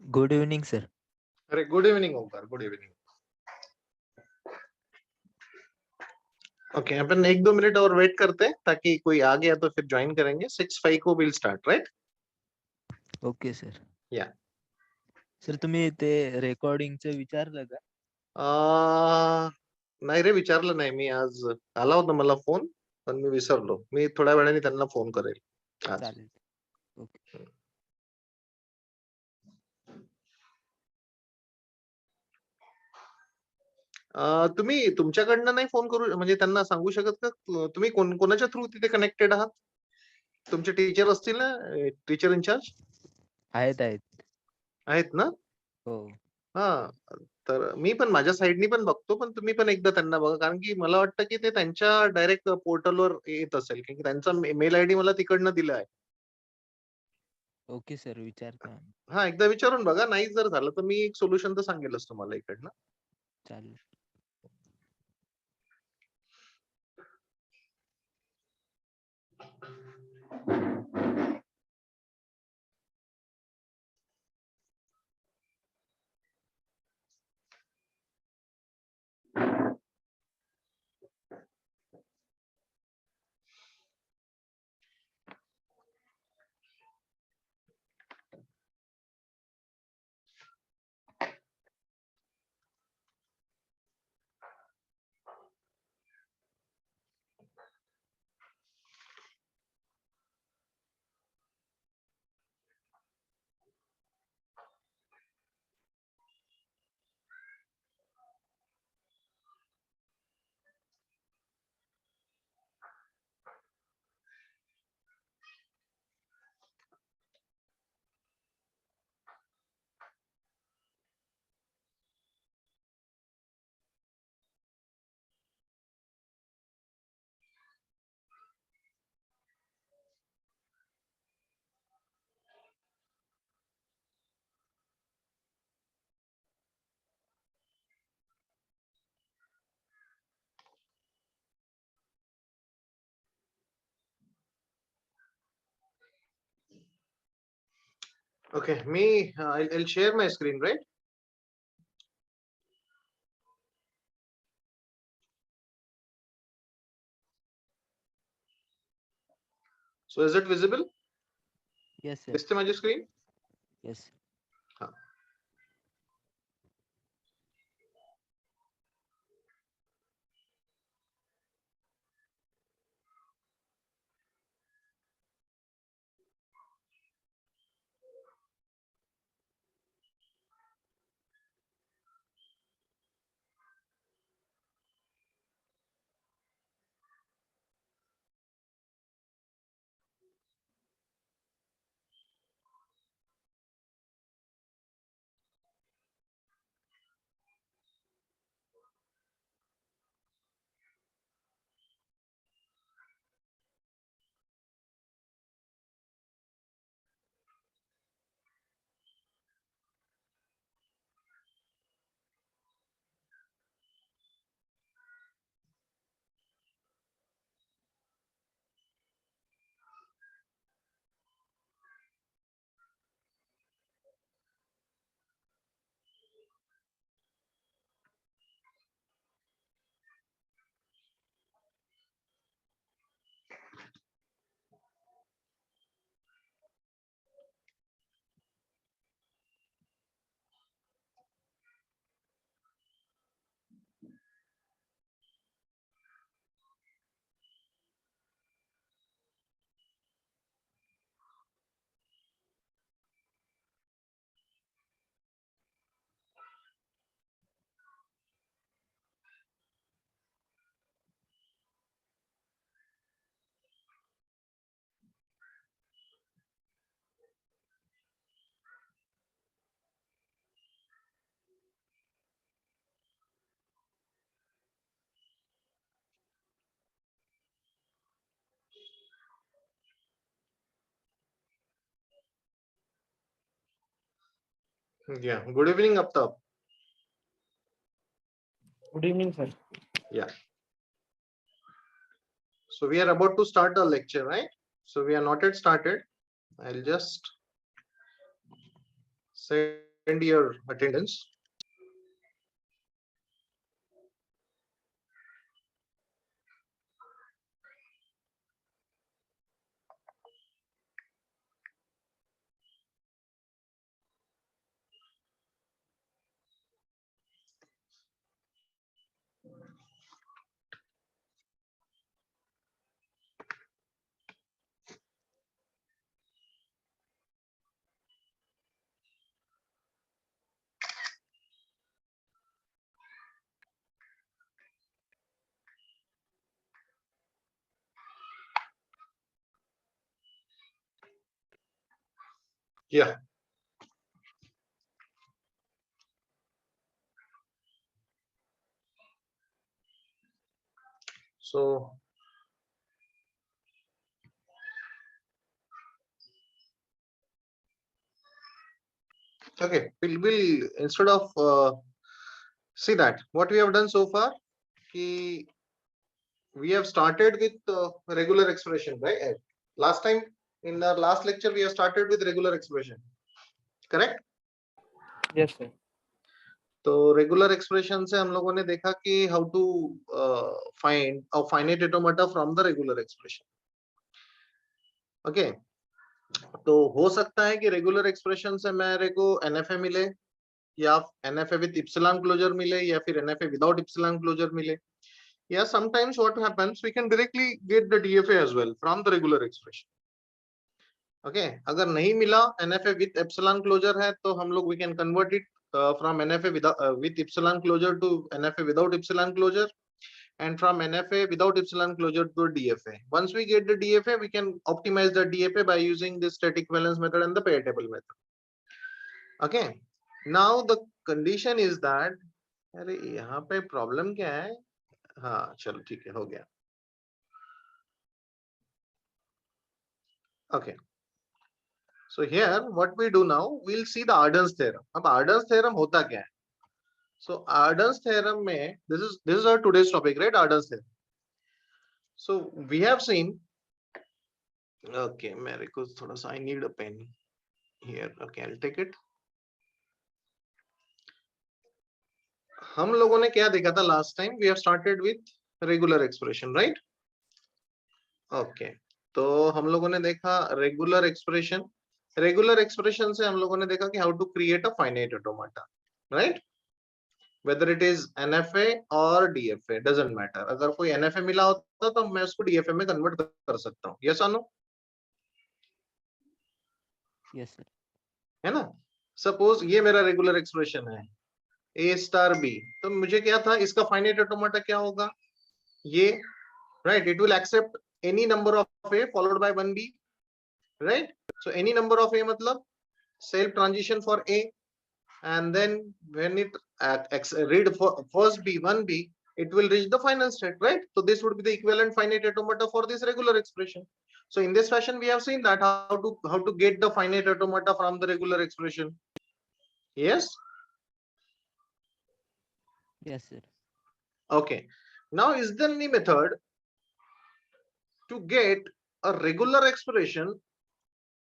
Good evening sir. अरे good evening ओंकार, good evening. Okay, अपन 1-2 minute और wait करते हैं ताकि कोई आ गया तो फिर ज्वाइन करेंगे। 6:05 को will start, right? Okay sir. या सर तुम्ही ते रेकॉर्डिंगचं विचारलं का? नाही रे, विचारलं नाही मी आज. आला होता मला फोन, पण मी विसरलो. मी थोड्या वेळाने त्यांना फोन करेल आज. चालेल. ओके. तुम्ही तुमच्याकडनं नाही फोन करू, म्हणजे त्यांना सांगू शकत का तुम्ही कोणाच्या थ्रू तिथे कनेक्टेड आहात? तुमचे टीचर असतील ना, टीचर इन्चार्ज आहेत. आहेत ना? हो. हा, तर मी पण माझ्या साईडनी पण बघतो, पण तुम्ही पण एकदा त्यांना बघा, कारण की मला वाटतं की ते त्यांच्या डायरेक्ट पोर्टलवर येत असेल, कारण की त्यांचा मेल आयडी मला तिकडनं दिला आहे. ओके सर, विचारतो आम्ही. हा, एकदा विचारून बघा. नाही जर झालं तर मी एक सोल्युशन तर सांगेलच तुम्हाला इकडनं. चालेल. Okay, I'll share my screen, right? So is it visible? Yes sir. दिसते माझी स्क्रीन? Yes. हा. Yeah, good evening, Aftab. Good evening, sir. Yeah. So we are about to start our lecture, right? So we are not yet started. I'll just send your attendance. Yeah. So okay, we'll instead of see that what we have done so far, we have started with regular expression, right? Last time in our last lecture we have started with regular expression, correct? Yes, sir. तो regular expression से हम लोगों ने देखा कि how to find a finite automata from the regular expression. Okay, तो हो सकता है कि रेगुलर एक्सप्रेशन से मेरे को एनएफए मिले, या एनएफए विद इप्सिलॉन क्लोजर मिले, या फिर एनएफए विदाउट इप्सिलॉन क्लोजर मिले, या sometimes what happens we can directly get the DFA as well from the regular expression. Okay, अगर नहीं मिला एनएफए विद एप्सिलॉन क्लोजर है तो हम लोग we can convert it from NFA with epsilon closure to NFA without epsilon closure, and from NFA without epsilon closure to DFA. Once we get the DFA, we can optimize the DFA by using the static equivalence method and the pair table method. Okay, now the condition is that, अरे यहाँ पे problem क्या है? हाँ चलो ठीक है, हो गया. Okay, so here what we do now, we'll see the Arden's theorem. अब Arden's theorem होता क्या है? So Arden's theorem में, this is our today's topic, right? Arden's theorem. So we have seen, okay, मेरे को थोड़ा सा, I need a pen here. Okay, I'll take it. हम लोगों ने क्या देखा था last time? We have started with regular expression, right? Okay, तो हम लोगों ने देखा regular expression. Regular expression से हम लोगों ने देखा कि how to create a finite automata, right? Whether it is NFA or DFA, doesn't matter. अगर कोई NFA मिला होता तो मैं उसको DFA में कन्वर्ट कर सकता हूँ. Yes or no? Yes sir. है ना? Suppose ये मेरा रेगुलर एक्सप्रेशन है a स्टार b, तो मुझे क्या था, इसका फाइनाइट ऑटोमेटा क्या होगा? ये, right, it will accept any number of a followed by 1b, right? So any number of a मतलब self transition for a, and then when it read for first b 1b, it will reach the final state, right? So this would be the equivalent finite automata for this regular expression. So in this fashion we have seen that how to get the finite automata from the regular expression. Yes. Yes sir. Okay, now is there any method to get a regular expression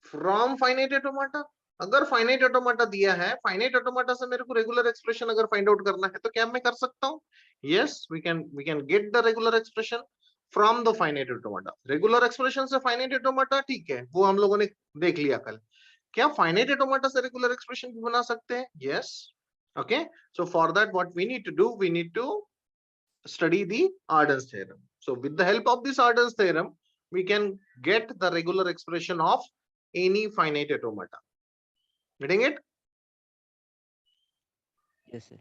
from finite automata? अगर finite automata दिया है, finite automata से मेरे को regular expression अगर find out करना है तो क्या मैं कर सकता हूँ? Yes, we can get the regular expression from the finite automata. Regular expression से finite automata ठीक है, वो हम लोगों ने देख लिया कल. क्या finite automata से regular expression भी बना सकते हैं? Yes. Okay, so for that what we need to do, we need to study the Arden's theorem. So with the help of this Arden's theorem, we can get the regular expression of any finite automata. Getting it? Yes sir.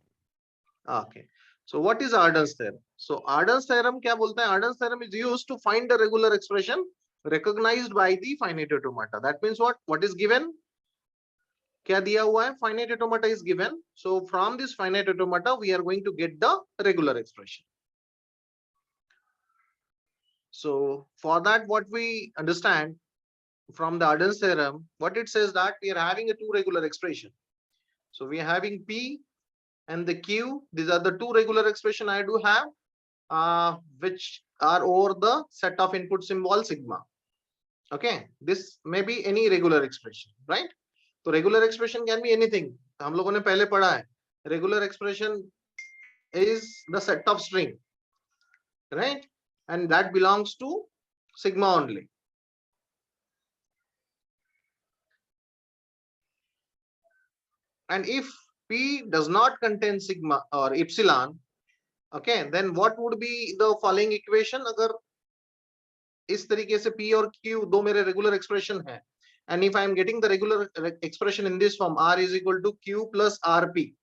Okay. So what is Arden's theorem? So Arden's theorem क्या बोलता है? Arden's theorem is used to find the regular expression recognized by the finite automata. That means what? What is given? क्या दिया हुआ है? Finite automata is given. So from this finite automata, we are going to get the regular expression. So for that, what we understand from the Arden's theorem, what it says that we are having a two regular expression. So we are having P and the Q. These are the two regular expression I do have, which are over the set of input symbol sigma. Okay, this may be any regular expression, right? So regular expression can be anything. हम लोगों ने पहले पढ़ा है. Regular expression is the set of string, right? And that belongs to sigma only. And if P does not contain sigma or epsilon, okay, then what would be the following equation? अगर इस तरीके से P और Q दो मेरे regular expression है, and if I am getting the regular expression in this form, R is equal to Q plus RP,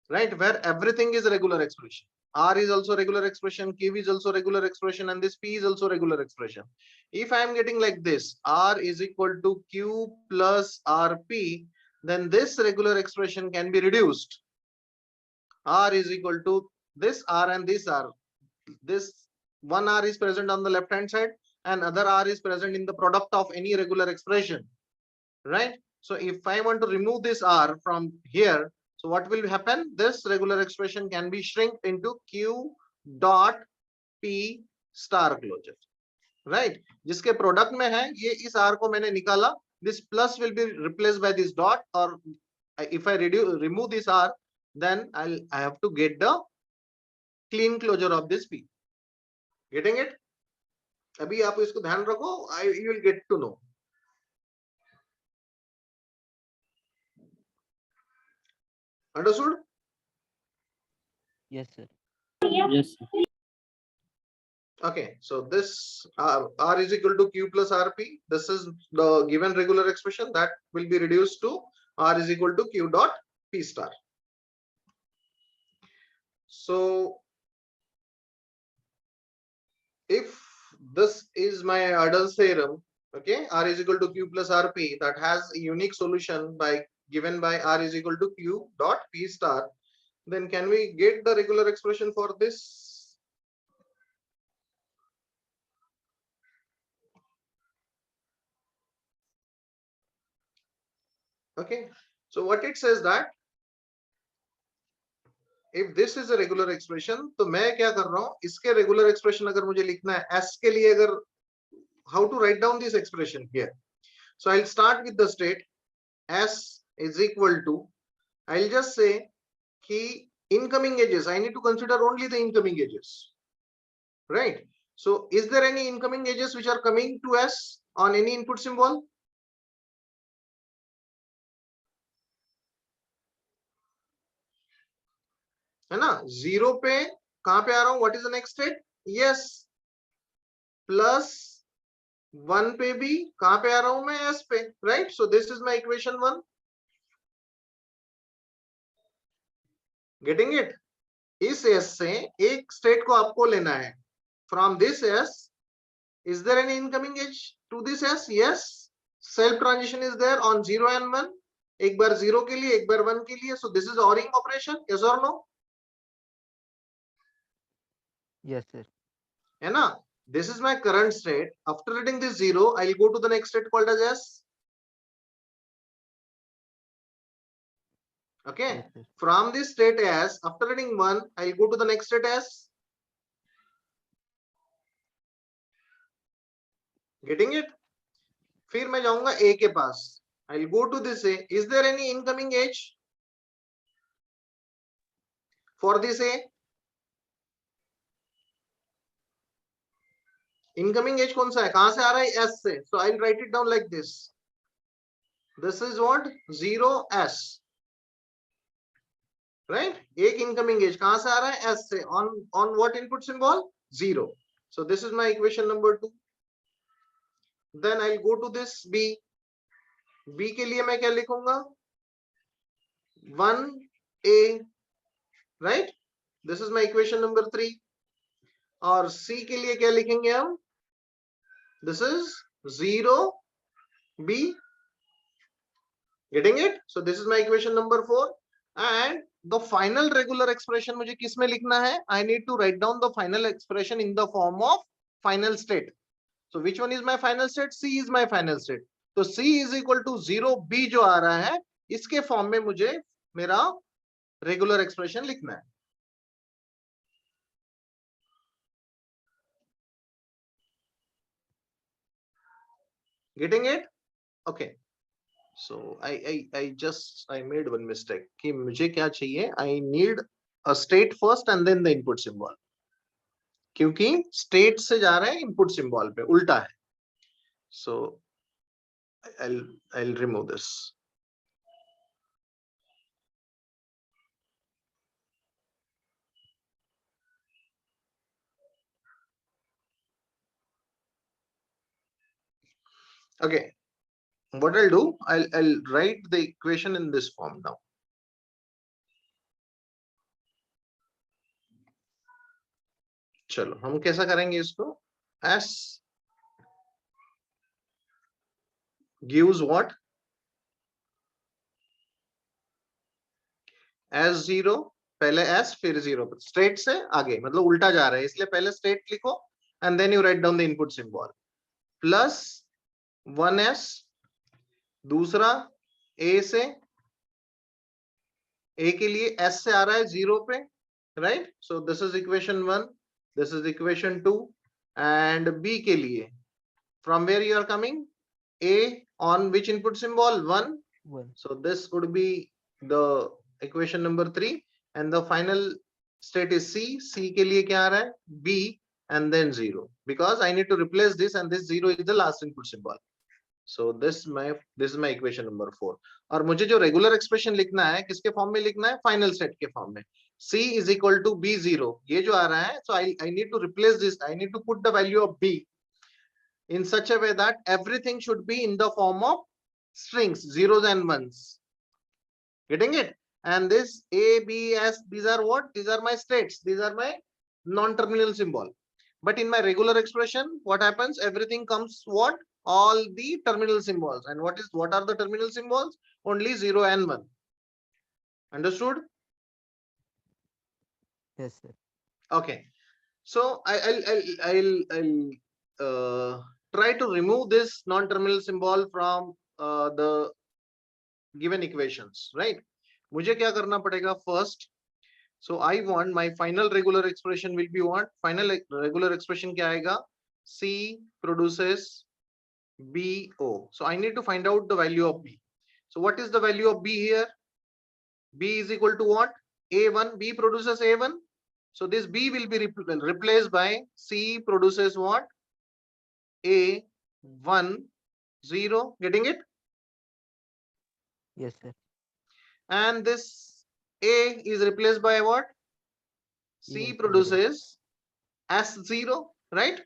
right? Where everything is a regular expression. R is also regular expression, Q is also regular expression, and this P is also regular expression. If I am getting like this, R is equal to Q plus RP, then this regular expression can be reduced. R is equal to this R and this R. This one R is present on the left hand side and other R is present in the product of any regular expression, right? So if I want to remove this R from here, so what will happen? This regular expression can be shrunk into Q dot P star closure, right? जिसके product में है ये इस R को मैंने निकाला, this plus will be replaced by this dot, or if I remove this R, then I have to get the clean closure of this P. Getting it? अभी आप इसको ध्यान रखो, you will get to know. Understood? Yes, sir. Yes, sir. Okay, so this R is equal to Q plus RP. This is the given regular expression that will be reduced to R is equal to Q dot P star. So if this is my Ardell's theorem, okay, R is equal to Q plus RP, that has a unique solution given by R is equal to Q dot P star, then can we get the regular expression for this? Okay, so what it says that if this is a regular expression, तो मैं क्या कर रहा हूँ, इसके regular expression अगर मुझे लिखना है S के लिए, अगर how to write down this expression here? So I'll start with the state S is equal to, I'll just say कि incoming edges, I need to consider only the incoming edges, right? So is there any incoming edges which are coming to S on any input symbol? है ना, 0 पे कहां पे आ रहा हूं, what is the next state? Yes, plus 1 पे भी कहां पे आ रहा हूं मैं, S पे, right? So this is my equation 1. Getting it? इस S से एक स्टेट को आपको लेना है. From this S, is there any incoming edge to this S? Yes, self transition is there on 0 and 1. एक बार 0 के लिए, एक बार 1 के लिए. So this is ORing operation, yes or no? Yes, sir. है ना? This is my current state. After reading this 0, I'll go to the next state called as S. Okay. Yes, sir. From this state S, after reading 1, I'll go to the next state S. Getting it? फिर मैं जाऊंगा A के पास. I'll go to this A. Is there any incoming edge for this A? Incoming edge कौन सा है? कहां से आ रहा है? S से. So I'll write it down like this. This is what? 0S. Right? एक incoming edge कहां से आ रहा है? S से. On what input symbol? 0. So this is my equation number 2. Then I'll go to this B. B के लिए मैं क्या लिखूंगा? 1A. Right? This is my equation number 3. और C के लिए क्या लिखेंगे हम? This is 0B. Getting it? So this is my equation number 4. And the final regular expression मुझे किस में लिखना है? I need to write down the final expression in the form of final state. So which one is my final state? C is my final state. तो C is equal to 0B जो आ रहा है, इसके form में मुझे मेरा regular expression लिखना है. Getting it? Okay. So I made one mistake कि मुझे क्या चाहिए? I need a state first and then the input symbol. क्योंकि state से जा रहे हैं input symbol पे, उल्टा है. So I'll remove this. Okay. What I'll do, I'll write the equation in this form now. चलो हम कैसा करेंगे इसको? S gives what? S0 पहले S फिर 0, स्टेट से आगे मतलब उल्टा जा रहा है, इसलिए पहले स्टेट लिखो and then you write down the input symbol. Plus 1S, दूसरा A से, A के लिए S से आ रहा है 0 पे, right? So this is equation 1, this is equation 2, and B के लिए from where you are coming? A on which input symbol? 1. 1. So this would be the equation number 3, and the final state is C. C के लिए क्या आ रहा है? B and then 0, because I need to replace this, and this 0 is the last input symbol. So this is my equation number 4. और मुझे जो regular expression लिखना है किसके फॉर्म में लिखना है? फाइनल सेट के फॉर्म में. C is equal to B0, ये जो आ रहा है, so I need to replace this. I need to put the value of B in such a way that everything should be in the form of strings, zeros and ones. Getting it? And this A, B, S, these are what? These are my states. These are my non-terminal symbol. But in my regular expression, what happens? Everything comes what? All the terminal symbols. And what are the terminal symbols? Only 0 and 1. Understood? Yes, sir. Okay. So I'll try to remove this non-terminal symbol from the given equations, right? मुझे क्या करना पड़ेगा first? So I want my final regular expression will be what? Final regular expression क्या आएगा? C produces BO. So I need to find out the value of B. So what is the value of B here? B is equal to what? A1. B produces A1. So this B will be replaced by C produces what? A1 0. Getting it? Yes, sir. And this A is replaced by what? C Yes, produces S0, right?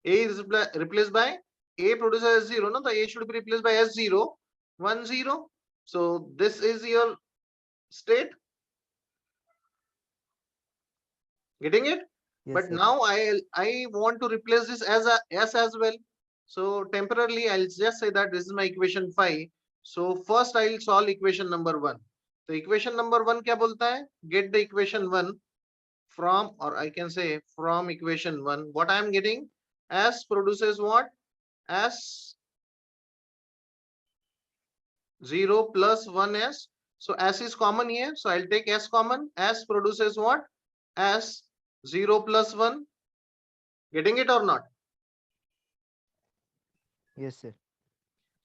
A is replaced by A produces S0, no? The A should be replaced by S0, 1 0. So this is your state. Getting it? Yes, But sir. now I want to replace this as a S as well. So temporarily I'll just say that this is my equation 5. So first I'll solve equation number 1. So equation number 1 क्या बोलता है? Get the equation 1 from, or I can say from equation 1. What I am getting? S produces what? S 0 plus 1S. So S is common here. So I'll take S common. S produces what? S 0 plus 1. Getting it or not? Yes, sir.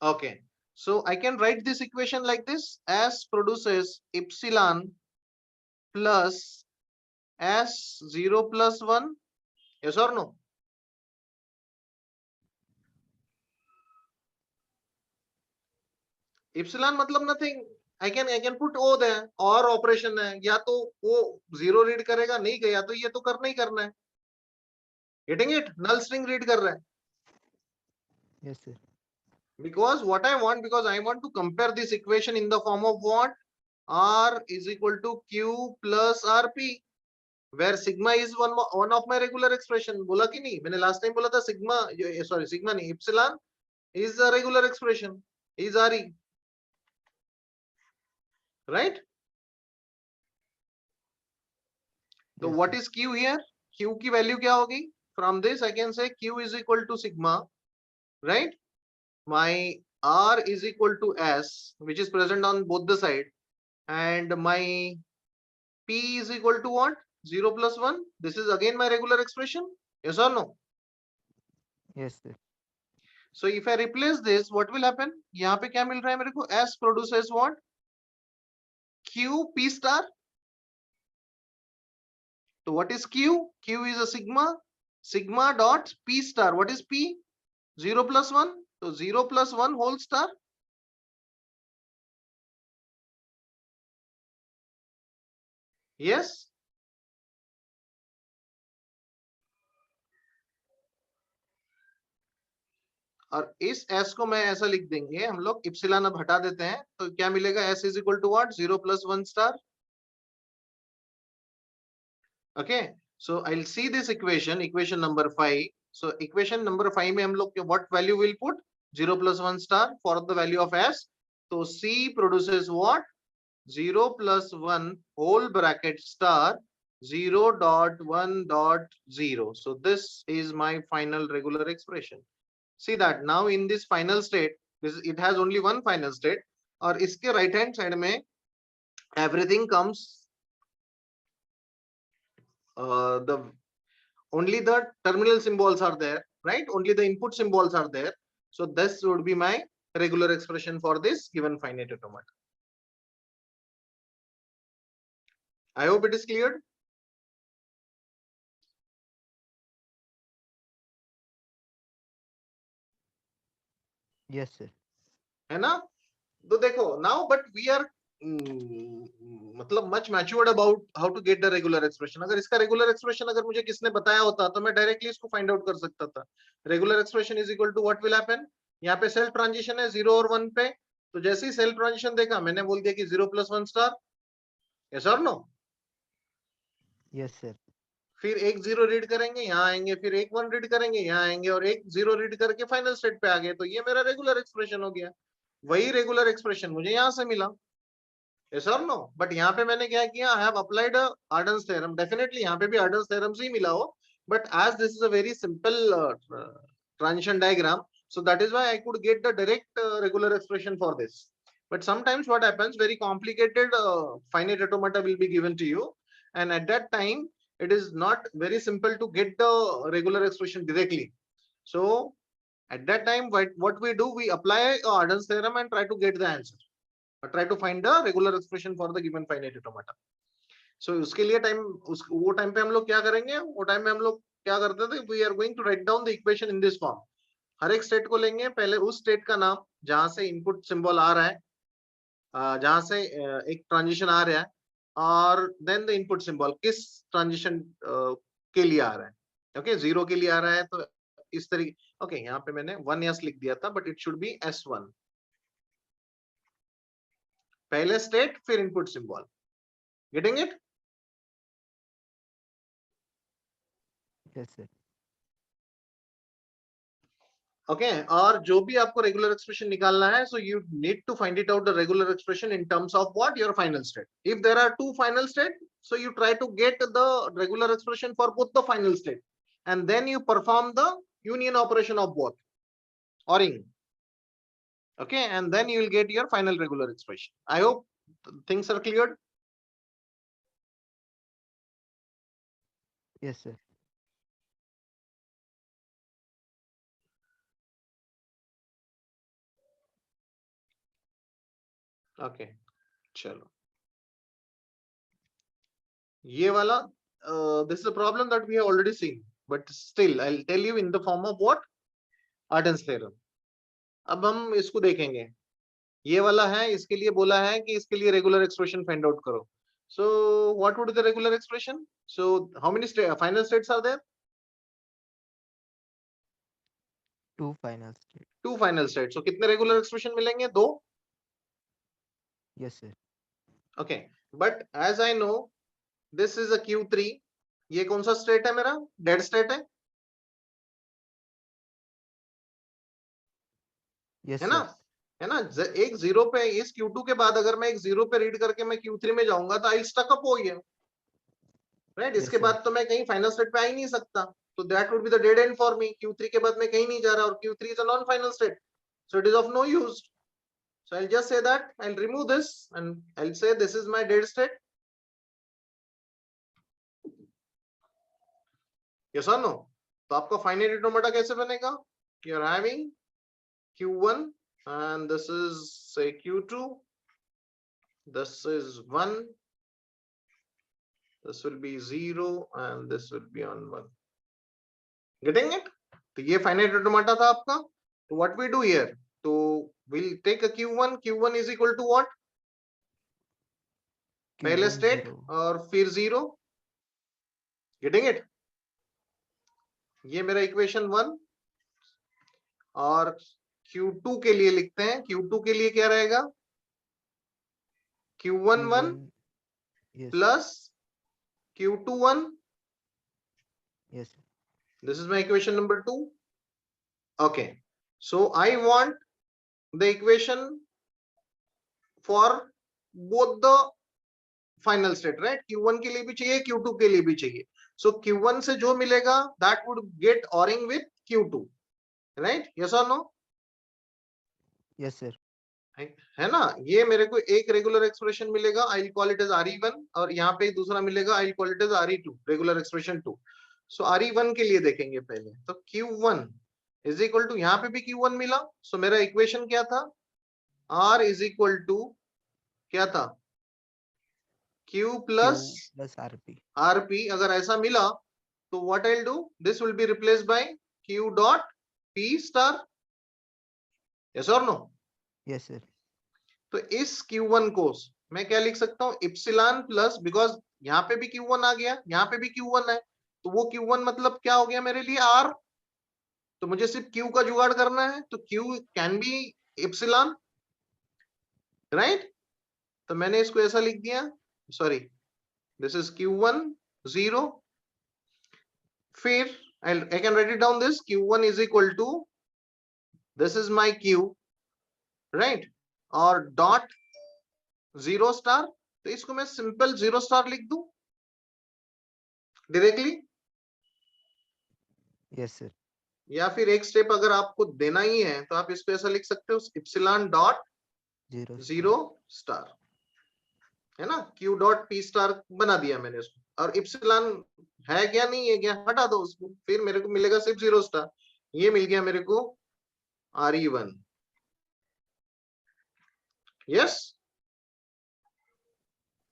Okay. So I can write this equation like this. S produces epsilon plus S 0 plus 1. Yes or no? Epsilon मतलब nothing. I can put O there. और operation है, या तो वो 0 read करेगा, नहीं गया तो ये तो करना ही करना है. Getting it? Null string read कर रहा है. Yes, sir. Because what I want, because I want to compare this equation in the form of what? R is equal to Q plus RP, where sigma is one of my regular expression. बोला कि नहीं? मैंने last time बोला था sigma, sorry, sigma नहीं, epsilon is a regular expression, is RE, right? So Yes, what sir. is Q here? Q की value क्या होगी? From this I can say Q is equal to sigma, right? My R is equal to S, which is present on both the side, and my P is equal to what? 0 plus 1. This is again my regular expression. Yes or no? Yes, sir. So if I replace this, what will happen? यहाँ पे क्या मिल रहा है मेरे को? S produces what? Q P star. So what is Q? Q is a sigma. Sigma dot P star. What is P? 0 plus 1. So 0 plus 1 whole star. Yes. और इस S को मैं ऐसा लिख देंगे हम लोग, इप्सिलॉन अब हटा देते हैं, तो क्या मिलेगा? S is equal to what? 0 plus 1 star. Okay. So I'll see this equation, equation number 5. So equation number 5 में हम लोग what value will put? 0 plus 1 star for the value of S. So C produces what? 0 plus 1 whole bracket star 0 dot 1 dot 0. So this is my final regular expression. See that now in this final state, it has only one final state, और इसके right hand side में everything comes only the terminal symbols are there, right? Only the input symbols are there. So this would be my regular expression for this given finite automata. I hope it is cleared. Yes, sir. है ना? तो देखो now, but we are मतलब much matured about how to get the regular expression. अगर इसका regular expression अगर मुझे किसने बताया होता तो मैं directly इसको find out कर सकता था. Regular expression is equal to what will happen? यहाँ पे self transition है 0 और 1 पे, तो जैसे ही self transition देखा मैंने बोल दिया कि 0 plus 1 star. Yes or no? Yes, sir. फिर एक 0 रीड करेंगे यहाँ आएंगे, फिर एक 1 रीड करेंगे यहाँ आएंगे, और एक 0 रीड करके फाइनल स्टेट पे आ गए, तो ये मेरा रेगुलर एक्सप्रेशन हो गया. वही रेगुलर एक्सप्रेशन मुझे यहाँ से मिला. Yes or no? बट यहाँ पे मैंने क्या किया? I have applied Arden's theorem. Definitely यहाँ पे भी Arden's theorem से ही मिला हो, but as this is a very simple transition diagram, so that is why I could get the direct regular expression for this. But sometimes what happens, very complicated finite automata will be given to you, and at that time it is not very simple to get the regular expression directly. So at that time what we do, we apply Arden's theorem and try to get the answer. Try to find the regular expression for the given finite automata. So उसके लिए वो time पे हम लोग क्या करेंगे? वो time में हम लोग क्या करते थे? We are going to write down the equation in this form. हर एक स्टेट को लेंगे, पहले उस स्टेट का नाम जहां से इनपुट सिंबल आ रहा है, जहां से एक ट्रांजिशन आ रहा है, और देन द इनपुट सिंबल किस ट्रांजिशन के लिए आ रहा है. ओके, 0 के लिए आ रहा है तो इस तरीके. ओके, यहाँ पे मैंने 1s लिख दिया था, but it should be S1. पहले स्टेट फिर input symbol. Getting it? Yes, sir. Okay, और जो भी आपको रेगुलर एक्सप्रेशन निकालना है, so you need to find it out the regular expression in terms of what? Your final state. If there are two final state, so you try to get the regular expression for both the final state, and then you perform the union operation of both, ORing. Okay, and then you will get your final regular expression. I hope things are cleared. Yes, sir. Okay, चलो. ये वाला this is a problem that we have already seen, but still I'll tell you in the form of what? Arden's theorem. अब हम इसको देखेंगे. ये वाला है, इसके लिए बोला है कि इसके लिए रेगुलर एक्सप्रेशन फाइंड आउट करो. So what would be the regular expression? So how many final states are there? 2 final states. 2 final states. So कितने रेगुलर एक्सप्रेशन मिलेंगे? 2. Yes, sir. Okay, but as I know this is a Q3. ये कौन सा state है मेरा? Dead state है. Yes, है ना? sir. है ना? एक 0 पे, इस Q2 के बाद अगर मैं एक 0 पे रीड करके मैं Q3 में जाऊंगा तो आई स्टक अप हो गया, राइट? इसके बाद तो मैं कहीं फाइनल स्टेट पे आ ही नहीं सकता, तो that would be the dead and for me. Q3 के बाद मैं कहीं नहीं जा रहा, और Q3 is a non final state. So it is of no use. So I'll just say that I'll remove this and I'll say this is my dead state. Yes or no? तो आपका finite automata कैसे बनेगा? You are having Q1 and this is say Q2. This is 1. This will be 0 and this will be on 1. Getting it? तो ये finite automata था आपका. So what we do here? So we'll take a Q1. Q1 is equal to what? पहले Q1 state 0. और फिर 0. Getting it? ये मेरा equation 1 और Q2 के लिए लिखते हैं. Q2 के लिए क्या रहेगा? Q1 1 Yes. plus Q2 1. Yes. This is my equation number 2. Okay. So I want the equation for both the final state, right? Q1 के लिए भी चाहिए, Q2 के लिए भी चाहिए. So Q1 से जो मिलेगा, that would get ORing with Q2, right? Yes or no? Yes, sir. है ना? ये मेरे को एक रेगुलर एक्सप्रेशन मिलेगा, I'll call it as RE1 और यहाँ पे दूसरा मिलेगा, I'll call it as RE2, regular expression 2. So RE1 के लिए देखेंगे पहले. तो Q1 is equal to, यहाँ पे भी Q1 मिला. So मेरा इक्वेशन क्या था? R is equal to क्या था? Q plus RP. RP. अगर ऐसा मिला तो what I'll do? This will be replaced by Q dot P star. Yes or no? Yes, sir. तो इस Q1 को मैं क्या लिख सकता हूँ? इप्सिलॉन प्लस, बिकॉज यहाँ पे भी Q1 आ गया, यहाँ पे भी Q1 है, तो वो Q1 मतलब क्या हो गया मेरे लिए? R. तो मुझे सिर्फ Q का जुगाड़ करना है, तो Q can be epsilon, right? तो मैंने इसको ऐसा लिख दिया, सॉरी, दिस इज Q1 0. फिर I can write it down this Q1 is equal to, this is my Q, right? और डॉट 0 स्टार, तो इसको मैं सिंपल 0 स्टार लिख दूं डायरेक्टली. Yes, sir. या फिर एक स्टेप अगर आपको देना ही है तो आप इसको ऐसा लिख सकते हो, इप्सिलॉन डॉट 0 स्टार, है ना? Q डॉट P स्टार बना दिया मैंने इसको. और इप्सिलॉन है क्या, नहीं है क्या, हटा दो उसको, फिर मेरे को मिलेगा सिर्फ 0 स्टार. ये मिल गया मेरे को RE1. यस.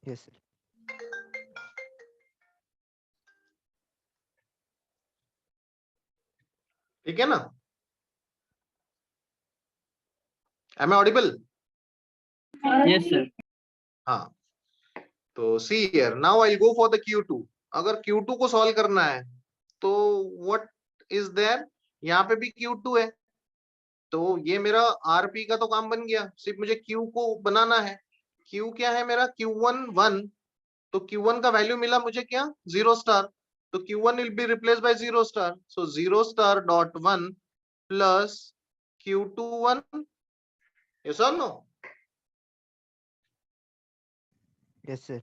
Yes, sir. ठीक है ना? Am I audible? Yes, sir. हाँ. तो see here, now I go for the Q2. अगर Q2 को सॉल्व करना है तो व्हाट इज देयर? यहाँ पे भी Q2 है, तो ये मेरा RP का तो काम बन गया, सिर्फ मुझे Q को बनाना है. Q क्या है मेरा? Q1 1. तो Q1 का वैल्यू मिला मुझे क्या? 0 स्टार. तो Q1 will be replace bye 0 star. So 0 star dot 1 plus Q2 1. Yes और नो? Yes, sir.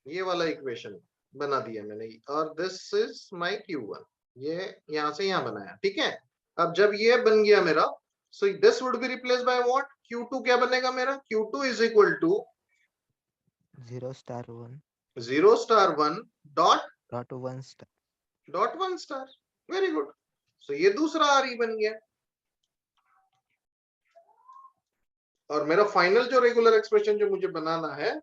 ये वाला इक्वेशन बना दिया मैंने, और दिस इज माय Q1. ये यहां से यहां बनाया, ठीक है? अब जब ये बन गया मेरा, so this would be replace by what? Q2 क्या बनेगा मेरा? Q2 is equal to 0 star 1 0 star 1 dot dot 1 star. 1 star. Very good. So ये दूसरा RE बन गया. और मेरा फाइनल जो रेगुलर एक्सप्रेशन जो मुझे बनाना है,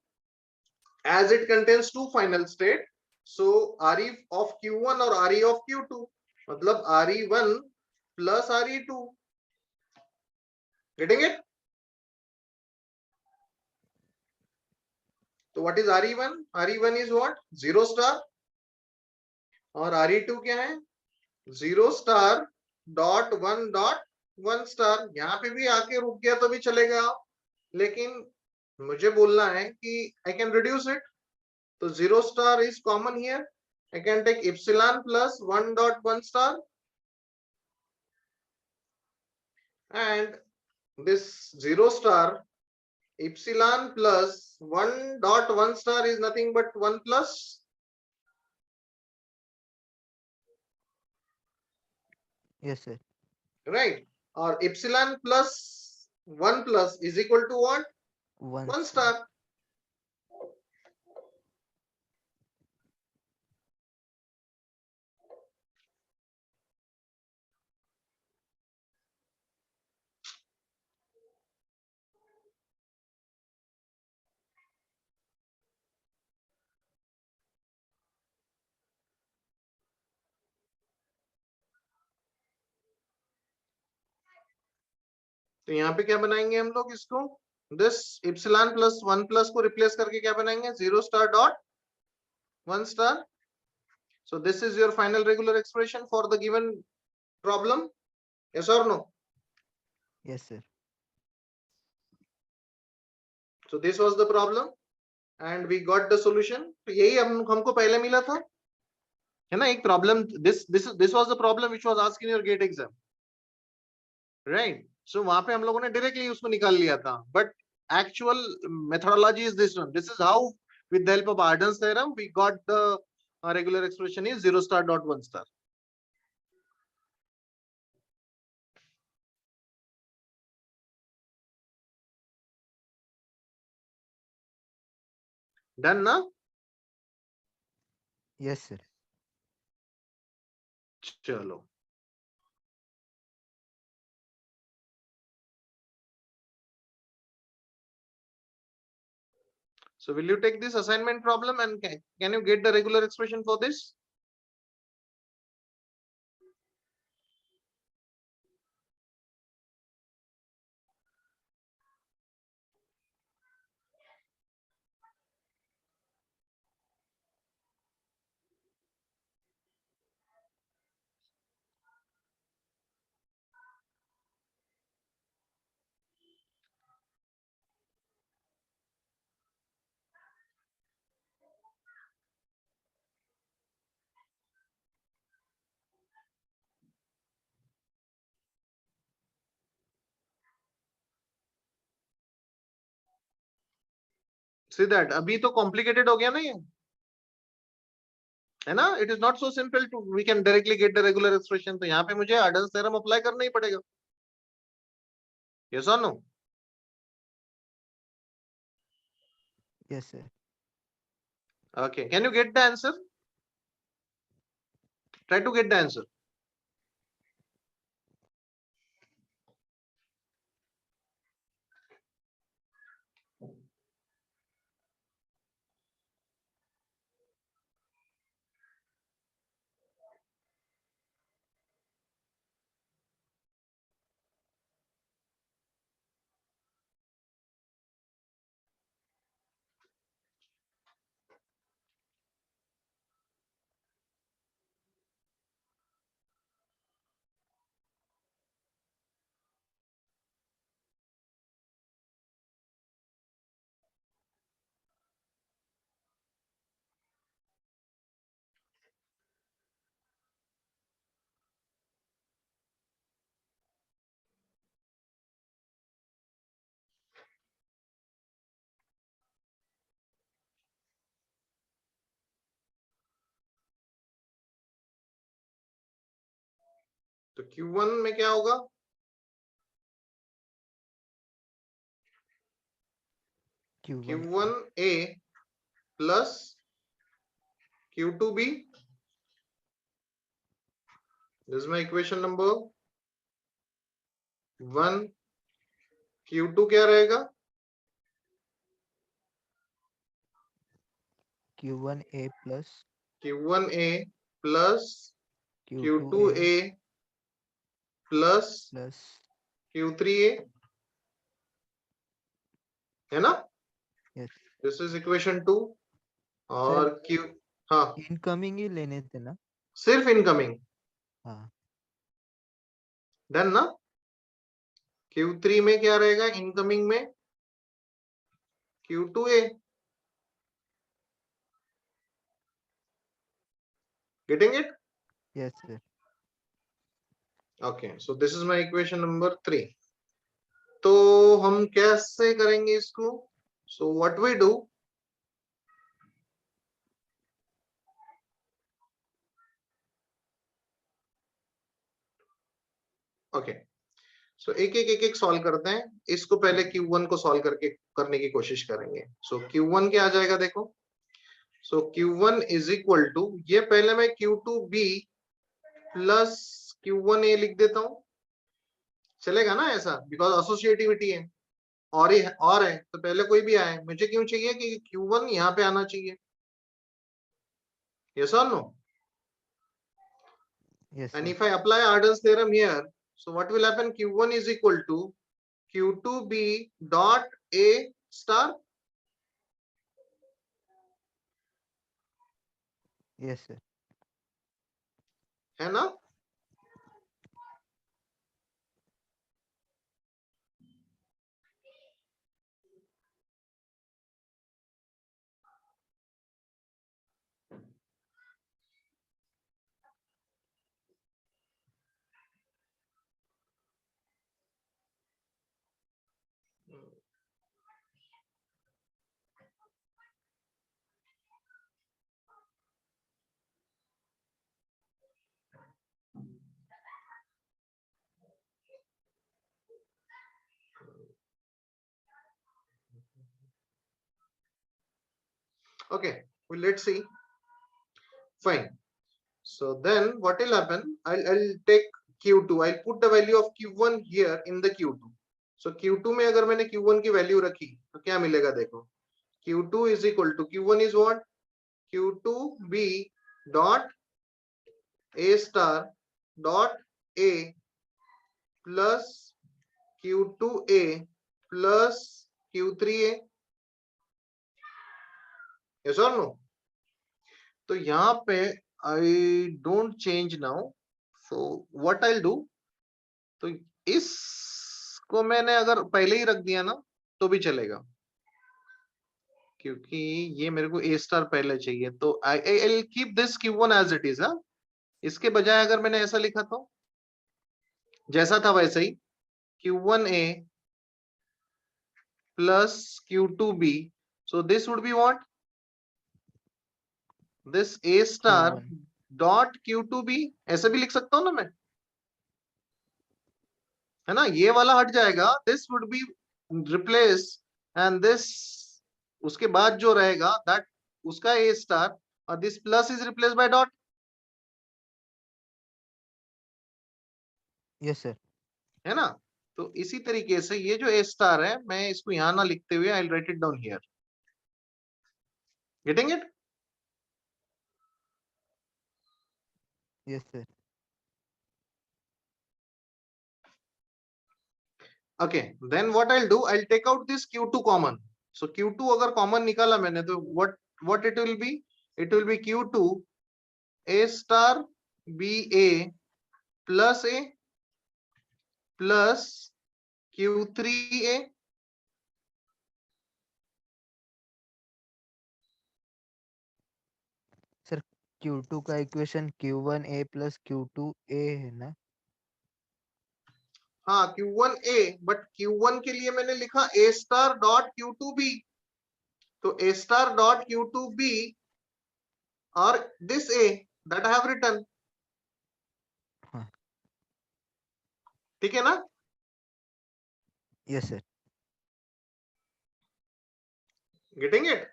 as it contains two final state, so RE of Q1 और RE of Q2, मतलब RE1 plus RE2. Getting it? So what is RE1? RE1 is what? 0 star. और RE2 क्या है? 0 star dot 1 स्टार. यहाँ पे भी आके रुक गया तो भी चलेगा, लेकिन मुझे बोलना है कि I can reduce it. तो 0 star is common here. I can take epsilon plus 1.1 star, and this 0 star epsilon plus 1.1 star is nothing but 1 plus. Yes, sir. Right? और epsilon plus 1 plus is equal to what? 1 star. तो यहाँ पे क्या बनाएंगे हम लोग इसको? This epsilon plus 1 plus को रिप्लेस करके क्या बनाएंगे? 0 star dot 1 star. So this is your final regular expression for the given problem. Yes or no? Yes, sir. So this was the problem and we got the solution. तो यही हमको पहले मिला था, है ना? एक problem. This was the problem which was asked in your GATE exam, right? So वहां पे हम लोगों ने directly उसको निकाल लिया था. But actual methodology is this one. This is how, with the help of Arden's theorem, we got the regular expression is 0 star dot 1 star. Done ना? Yes, sir. चलो. So will you take this assignment problem and can you get the regular expression for this? See that अभी तो complicated हो गया ना ये, है ना? It is not so simple to we can directly get the regular expression. तो यहाँ पे मुझे Arden's theorem apply करना ही पड़ेगा. Yes or no? Yes, sir. Okay. Can you get the answer? Try to get the answer. तो Q1 में क्या होगा? Q1A plus Q2B. This is my equation number 1. Q2 क्या रहेगा? Q1A plus Q1A plus Q2A Q2A plus plus Q3A, है ना? yes. This is equation 2. और Q, हाँ, Incoming ही लेने थे ना? सिर्फ इनकमिंग. हाँ. डन ना? Q3 में क्या रहेगा इनकमिंग में? Q2A. Getting it? Yes, sir. Okay, so this is my equation number 3. तो हम कैसे करेंगे इसको? So what we do? Okay. सो एक सॉल्व करते हैं। इसको पहले Q1 को सॉल्व करने की कोशिश करेंगे। सो Q1 क्या आ जाएगा देखो। सो Q1 इज इक्वल टू, ये पहले मैं Q2B प्लस Q1A लिख देता हूं, चलेगा ना ऐसा, बिकॉज एसोसिएटिविटी है। और है तो पहले कोई भी आए, मुझे क्यों चाहिए कि Q1 यहाँ पे आना चाहिए। यस और no? Yes, And sir. if I apply Arden's theorem here, so what will happen? Q1 is equal to Q2B dot A star. Yes, sir. है ना? Okay, well, let's see. Fine. So then what will happen? I'll take Q2. I'll put the value of Q1 here in the Q2. So Q2 में अगर मैंने Q1 की value रखी तो क्या मिलेगा देखो। Q2 is equal to Q1 is what? Q2B dot A star dot A plus Q2A plus Q3A. Yes or no? तो यहाँ पे I don't change now. So what I'll do, तो इसको मैंने अगर पहले ही रख दिया ना तो भी चलेगा, क्योंकि ये मेरे को A स्टार पहले चाहिए। तो I'll keep this Q1 as it is। हाँ, इसके बजाय अगर मैंने ऐसा लिखा तो जैसा था वैसे ही Q1A plus Q2B, so this would be what? This A star Q1. dot Q2B, ऐसा भी लिख सकता हूँ ना मैं, है ना? ये वाला हट जाएगा, this would be replaced and this, उसके बाद जो रहेगा that उसका A स्टार, और this plus is replaced by dot। Yes, sir. है ना? तो इसी तरीके से ये जो A स्टार है, मैं इसको यहां ना लिखते हुए I'll write it down here। Getting it? Yes, sir. Okay, then what I'll do, I'll take out this Q2 common। So Q2 अगर common निकाला मैंने तो what it will be? It will be Q2 A star BA plus A plus Q3A। Sir Q2 का equation Q1A plus Q2A है ना? हाँ Q1A, but Q1 के लिए मैंने लिखा A स्टार डॉट Q2B, तो A स्टार डॉट Q2B और this A that I have written। हाँ. ठीक है ना? Yes, sir. Getting it?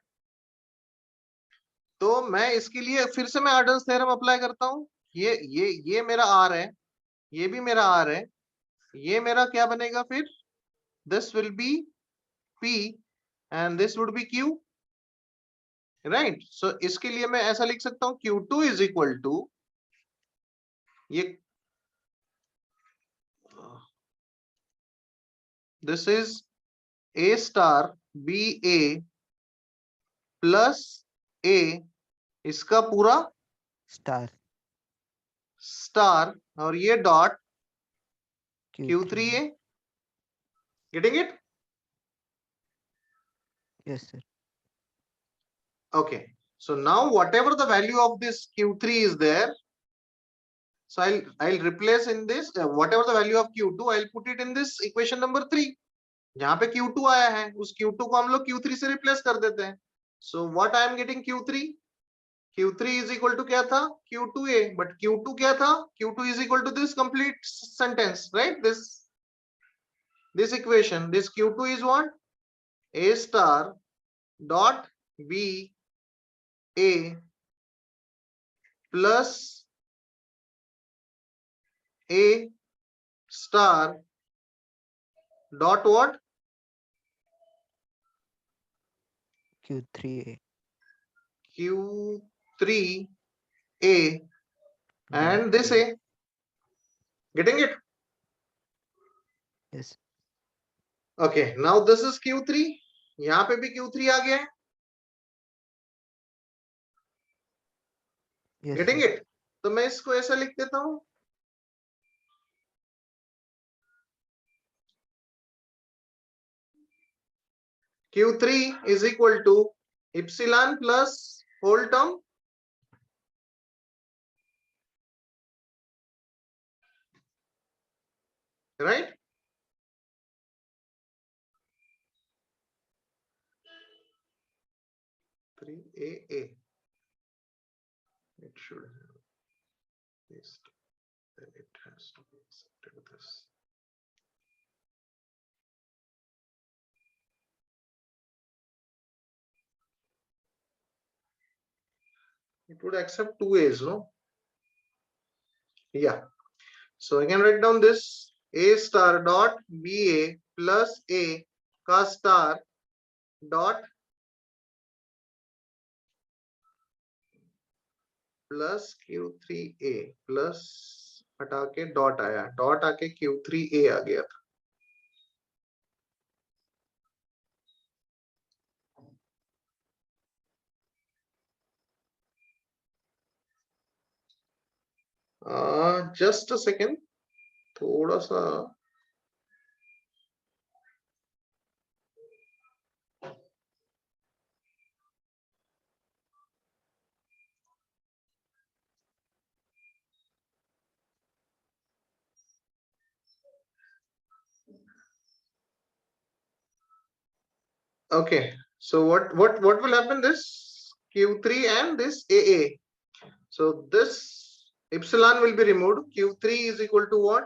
तो मैं इसके लिए फिर से मैं आर्डर्स थ्योरम अप्लाई करता हूं। ये मेरा R है, ये भी मेरा R है, ये मेरा क्या बनेगा फिर? This will be P and this would be Q, right? So इसके लिए मैं ऐसा लिख सकता हूं Q2 इज इक्वल टू, ये this is A star BA plus A, इसका पूरा Star स्टार, और ये dot Q3. Q3A। Getting it? Yes, sir. Okay, so now whatever the value of this Q3 is there, so I'll replace in this whatever the value of Q2, I'll put it in this equation number 3। जहां पे Q2 आया है उस Q2 को हम लोग Q3 से replace कर देते हैं। So what I am getting Q3? Q3 is equal to क्या था? Q2A, but Q2 क्या था? Q2 is equal to this complete sentence, right? This this equation, this Q2 is what? A star dot B A plus A star dot what? Q3A. Q3 A and dot this A. Getting it? Yes. Okay, now this is Q3. यहाँ पे भी Q3 आ गया है. Yes. Getting sir. it? तो मैं इसको ऐसा लिख देता हूं. Q3 is equal to epsilon plus whole term right? Three A. It should have this. Then it has to be accepted with this. It would accept two A's, no? Yeah. So I can write down this A star dot BA plus A का star dot plus Q3A plus हटा के dot आया, dot आके Q3A आ गया था. Just a second, थोड़ा सा. Okay, so what will happen? This Q3 and this AA. So this epsilon will be removed. Q3 is equal to what?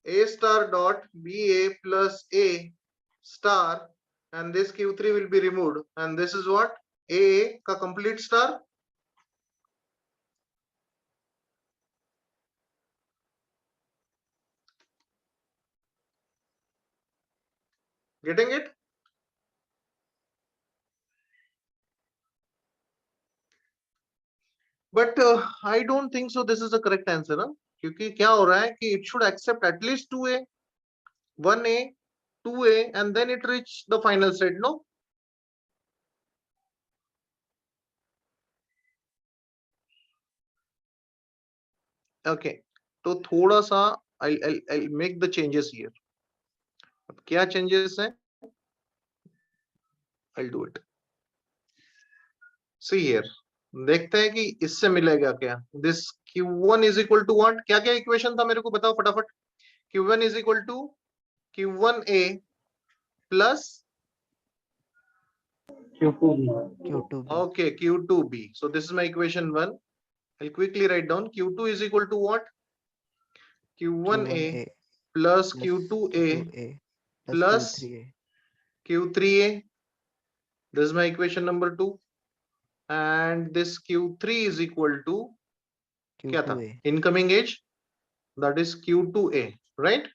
A star dot BA plus A star, and this Q3 will be removed, and this is what? AA का complete star. Getting it? But I don't think so. This is the correct answer, ना? क्योंकि क्या हो रहा है कि it should accept at least 2A, 1A, 2A, and then it reach the final state, no? Okay, तो थोड़ा सा I'll make the changes here. अब क्या changes है? I'll do it. See here. देखते हैं कि इससे मिलेगा क्या. This Q1 is equal to what? क्या क्या इक्वेशन था मेरे को बताओ फटाफट. Q1 is equal to Q1A plus Q2B. okay Q2B. So this is my equation 1. I'll quickly write down. Q2 is equal to what? Q1A plus Q2A plus Q3A. Q3A. This is my equation number 2. And this Q3 is equal to क्या था? Q2A. Incoming age, that is Q2A, right?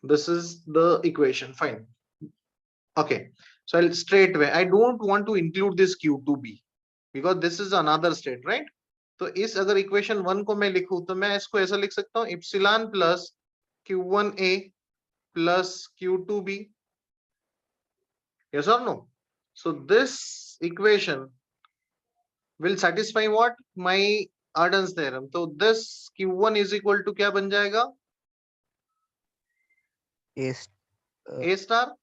This is the equation. Fine. Okay, so I'll straight away, I don't want to include this Q2B because this is another state, right? तो इस अगर equation 1 को मैं लिखूं तो मैं इसको ऐसा लिख सकता हूँ epsilon plus Q1A plus Q2B. Yes or no? So this equation will satisfy what? My Arden's theorem. So this Q1 is equal to क्या बन जाएगा? A star.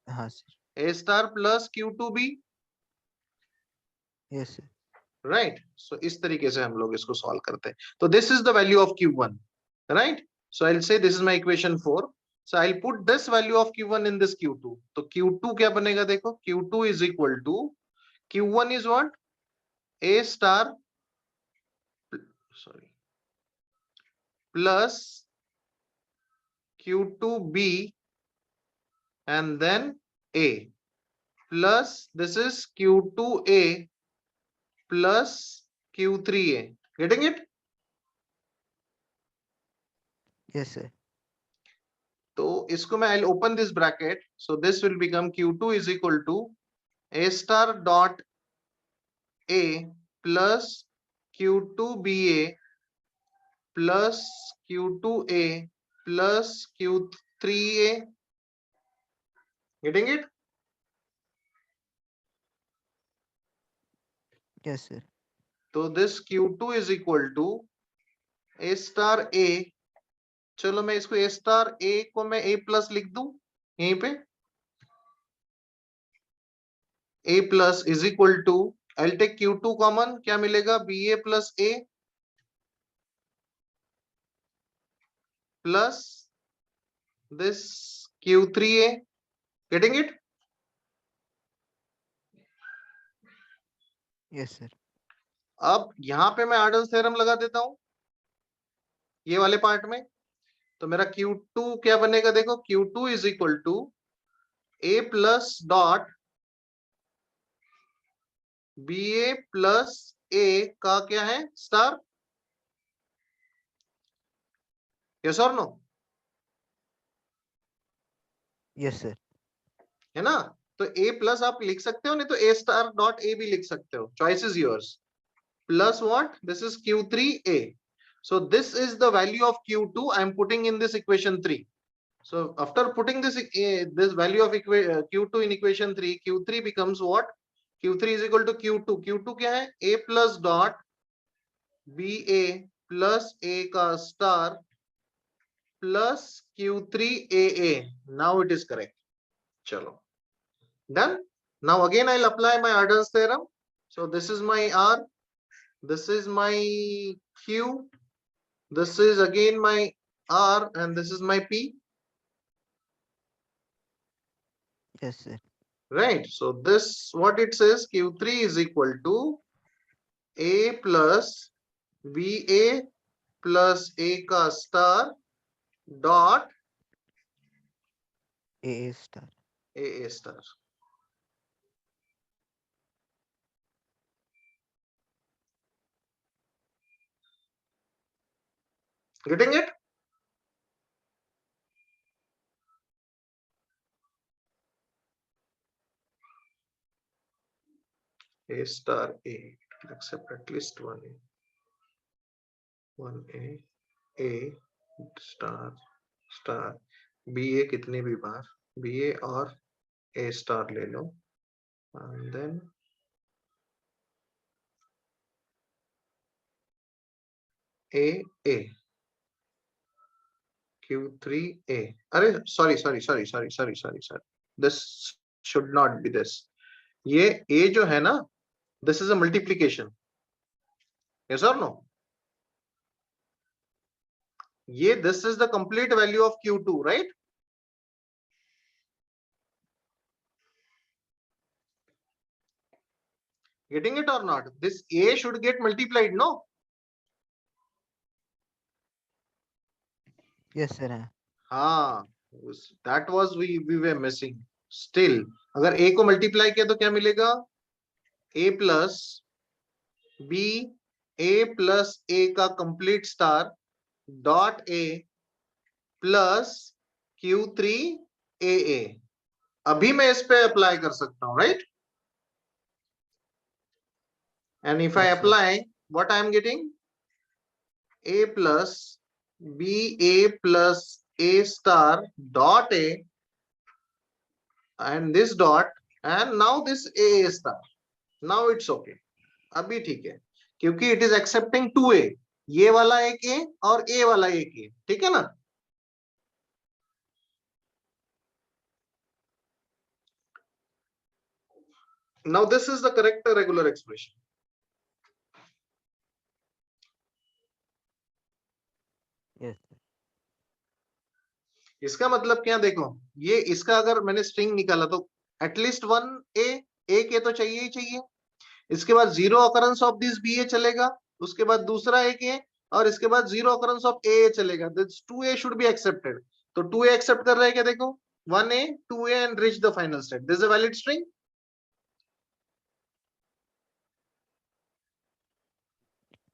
हाँ sir. A star plus Q2B. Yes sir. Right? So इस तरीके से हम लोग इसको solve करते हैं. So this is the value of Q1, right? So I'll say this is my equation 4. So I'll put this value of Q1 in this Q2. तो Q2 क्या बनेगा देखो? Q2 is equal to Q1 is what? A star, sorry, plus Q2B and then A plus this is Q2A plus Q3A. Getting it? Yes, sir. तो इसको मैं I'll open this bracket. So this will become Q2 is equal to A star dot A plus Q2BA plus Q2A plus Q3A. Getting it? Yes, sir. तो this Q2 is equal to A star A. चलो मैं इसको A star A को मैं A plus लिख दूं यहीं पे. A plus is equal to, I'll take Q2 common, क्या मिलेगा? BA plus A plus this Q3A. Getting it? Yes, sir. अब यहां पे मैं आर्डर्स थ्योरम लगा देता हूं ये वाले पार्ट में. तो मेरा Q2 क्या बनेगा? देखो Q2 is equal to A plus dot BA plus A का क्या है? स्टार. यस और नो? Yes, sir. है ना? तो A प्लस आप लिख सकते हो, नहीं तो A स्टार डॉट A भी लिख सकते हो. Choice is yours. Plus what? This is Q3A. So this is the value of Q2 I am putting in this equation 3. So after putting this value of Q2 in equation 3, Q3 becomes what? Q3 is equal to Q2. Q2 क्या है? A plus dot BA plus A का star plus Q3AA. Now it is correct. चलो. Done. Now again I'll apply my Arden's theorem. So this is my R. This is my Q. This is again my R and this is my P. Yes, sir. Right. So this what it says, Q3 is equal to A plus BA plus A ka star dot AA star. AA star. Getting it? A star A. Accept at least one A. One A star star BA कितने भी बार BA और A star ले लो and then A Q3A. अरे sorry. This should not be this. ये A जो है ना, this is a multiplication. Yes or no? ये this is the complete value of Q2, right? Getting it or not? This A should get multiplied, no? Yes, sir. हाँ, that was we were missing. Still, अगर A को multiply किया तो क्या मिलेगा? A plus B, A plus A का complete star dot A plus Q3AA. अभी मैं इस पे अप्लाई कर सकता हूं, right? And if I Yes, sir. apply, what I am getting? A plus BA plus A star dot A and this dot and now this A star. Now it's okay. अभी ठीक है क्योंकि it is accepting 2A. ये वाला एक A और A वाला एक A. ठीक है ना? Now this is the correct regular expression. Yes, sir. इसका मतलब क्या? देखो ये इसका अगर मैंने स्ट्रिंग निकाला तो एटलीस्ट वन ए, एक ए तो चाहिए ही चाहिए. इसके बाद zero occurrence of this B A चलेगा, उसके बाद दूसरा एक ए और इसके बाद जीरो ऑकरेंस ऑफ ए चलेगा. This 2A should be accepted. तो 2A एक्सेप्ट कर रहे हैं क्या? देखो 1A, 2A and reach the final state. This is a valid string.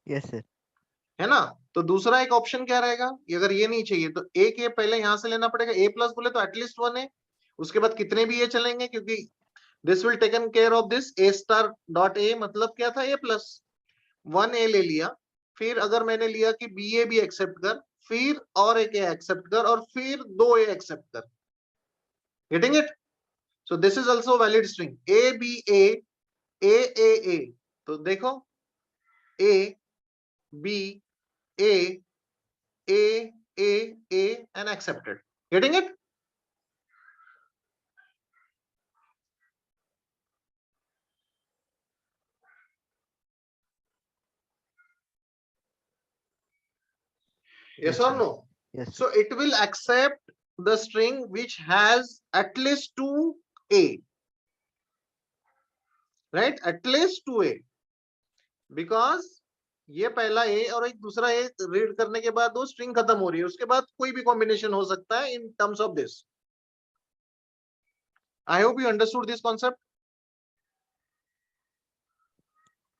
Yes sir. है ना? तो दूसरा एक ऑप्शन क्या रहेगा, अगर ये नहीं चाहिए तो ए के पहले यहां से लेना पड़ेगा, ए प्लस बोले तो एटलीस्ट 1A, उसके बाद कितने भी ए चलेंगे, क्योंकि this will taken care of this A star dot A, मतलब क्या था, ए प्लस 1A ले लिया, फिर अगर मैंने लिया कि बी ए भी एक्सेप्ट कर, फिर और एक ए एक्सेप्ट कर, और फिर 2A एक्सेप्ट कर. Getting it? So this is also valid string. A B A. तो देखो A B A and accepted. Getting it? Yes or sir. no? Yes sir. So it will accept the string which has at least 2A, right? At least 2A, because ये पहला A और एक दूसरा A read करने के बाद वो string खत्म हो रही है, उसके बाद कोई भी कॉम्बिनेशन हो सकता है in terms of this. I hope you understood this concept.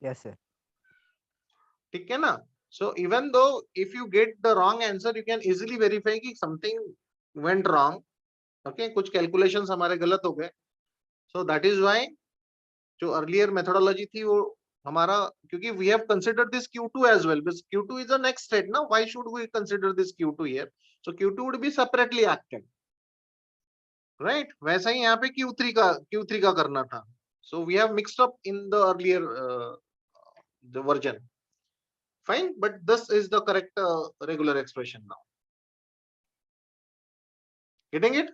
Yes sir. ठीक है ना? So even though if you get the wrong answer, you can easily verify कि something went wrong. Okay, कुछ calculations हमारे गलत हो गए. So that is why जो earlier methodology थी वो हमारा, क्योंकि we have considered this Q2 as well, because Q2 is the next state ना. Why should we consider this Q2 here? So Q2 would be separately acted, right? वैसा ही यहाँ पे Q3 का करना था. So we have mixed up in the earlier the version. Fine, but this is the correct regular expression now. Getting it?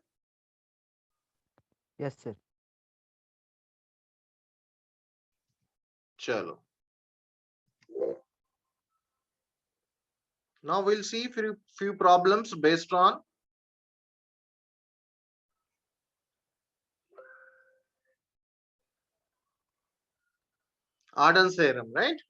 Yes sir. Chalo. Now we'll see few problems based on Arden's theorem, right?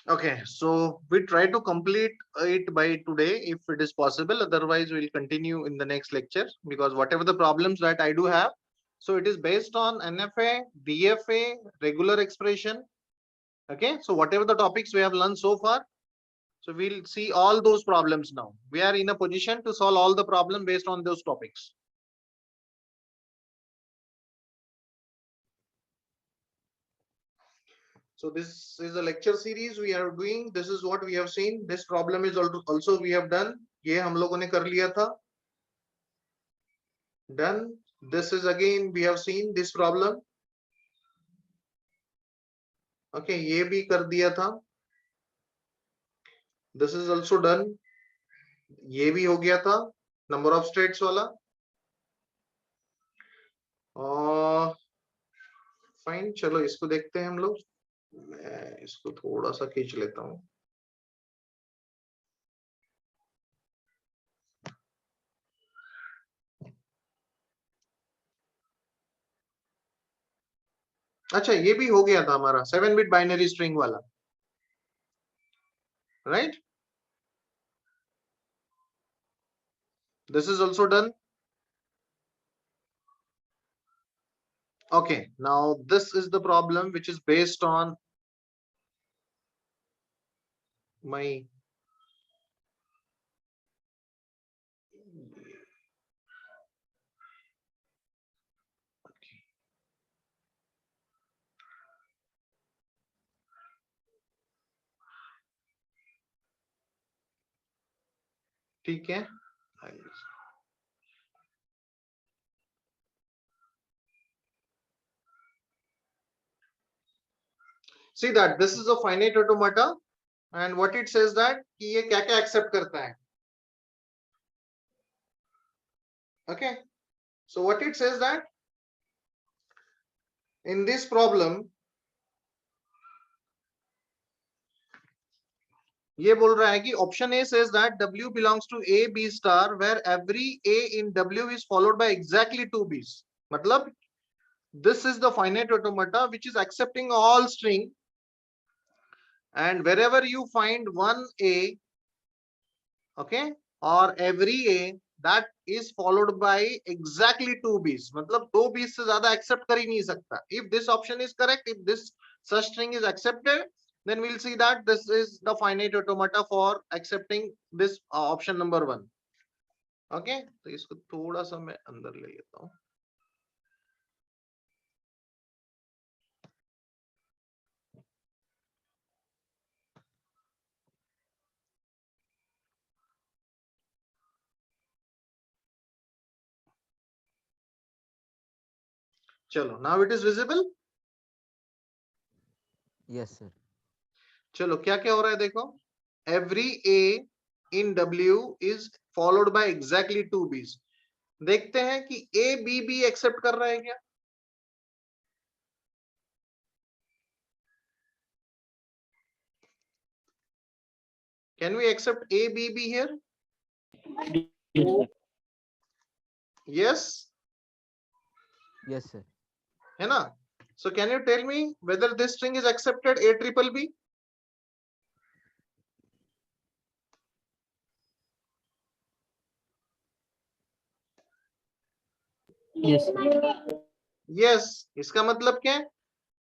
Okay, so we try to complete it by today if it is possible. Otherwise, we'll continue in the next lecture, because whatever the problems that I do have, so it is based on NFA, DFA, regular expression. Okay, so whatever the topics we have learned so far, so we'll see all those problems now. We are in a position to solve all the problem based on those topics. So this is a lecture series we are doing. This is what we have seen. This problem is also we have done. ये हम लोगों ने कर लिया था. Done. This is again we have seen this problem. Okay, ये भी कर दिया था. This is also done. ये भी हो गया था. Number of states वाला. Fine. चलो इसको देखते हैं हम लोग. मैं इसको थोड़ा सा खींच लेता हूँ. अच्छा, ये भी हो गया था हमारा 7-bit बाइनरी स्ट्रिंग वाला, right? This is also done. Okay, now this is the problem which is based on my ठीक है. See that this is a finite automata, and what it says that कि ये क्या क्या accept करता है. Okay, So what it says that in this problem ये बोल रहा है कि option A says that W belongs to A B star where every A in W is followed by exactly 2 B's. मतलब this is the finite automata which is accepting all string, and wherever you find one A, okay, or every A, that is followed by exactly 2 B's. मतलब 2 B's से ज्यादा accept कर ही नहीं सकता. If this option is correct, if this such string is accepted, then we'll see that this is the finite automata for accepting this option number 1. Okay, तो इसको थोड़ा सा मैं अंदर ले लेता हूँ. चलो, now it is visible. Yes, sir. चलो, क्या क्या हो रहा है देखो. Every A in W is followed by exactly 2 B's. देखते हैं कि A B B एक्सेप्ट कर रहा है क्या. Can we accept A B B here? Yes, sir. Yes, Yes, sir. है ना. So can you tell me whether this string is accepted A triple B? Yes, sir. Yes. इसका मतलब क्या है?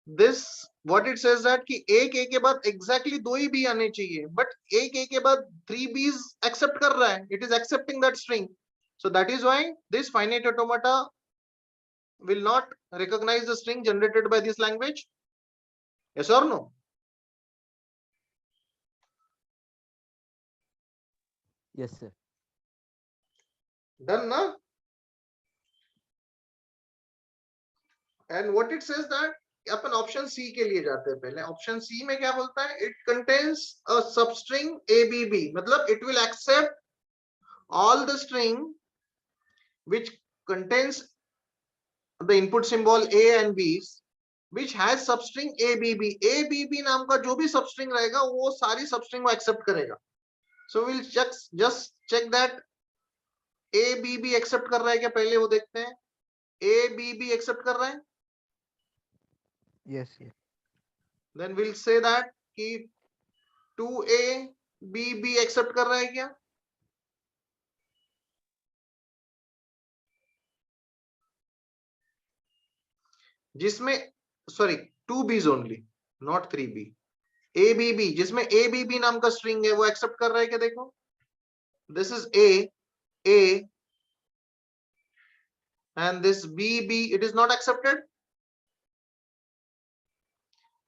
This what it says that कि एक A के बाद exactly 2 ही B आने चाहिए, but एक A के बाद 3 B's accept कर रहा है. It is accepting that string. So that is why this finite automata will not recognize the string generated by this language. Yes or no? Yes, sir. Done, na? And what it says that अपन option C के लिए जाते हैं. पहले option C में क्या बोलता है? It contains a substring ABB. मतलब it will accept all the string which contains the input symbol A and B's which has substring ABB. ABB नाम का जो भी substring रहेगा वो सारी substring को accept करेगा. So we'll just check that ABB accept कर रहा है क्या, पहले वो देखते हैं. ABB accept कर रहा है. Yes, sir. Then we'll say that कि 2ABB accept कर रहा है क्या. जिसमें sorry 2B's only, not 3B. ABB जिसमें ABB नाम का स्ट्रिंग है वो एक्सेप्ट कर रहा है क्या. देखो, this is A and this BB, it is not accepted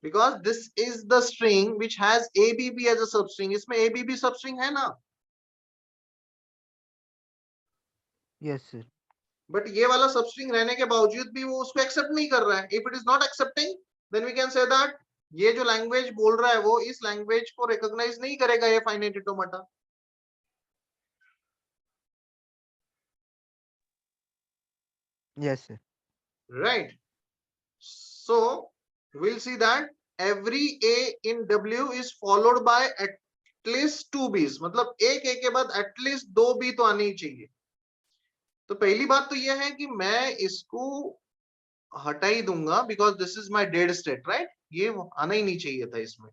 because this is the string which has ABB as a substring. इसमें ABB substring है ना. Yes, sir. बट ये वाला सबस्ट्रिंग रहने के बावजूद भी वो उसको एक्सेप्ट नहीं कर रहा है. If it is not accepting then we can say that ये जो लैंग्वेज बोल रहा है वो इस लैंग्वेज को रिकॉग्नाइज नहीं करेगा ये finite automata. Yes, sir. Right. So we'll see that every A in W is followed by at least 2 B's. मतलब एक A के बाद एटलीस्ट 2 B तो आने ही चाहिए. तो पहली बात तो यह है कि मैं इसको हटा ही दूंगा because this is my dead state. Right, ये आना ही नहीं चाहिए था इसमें.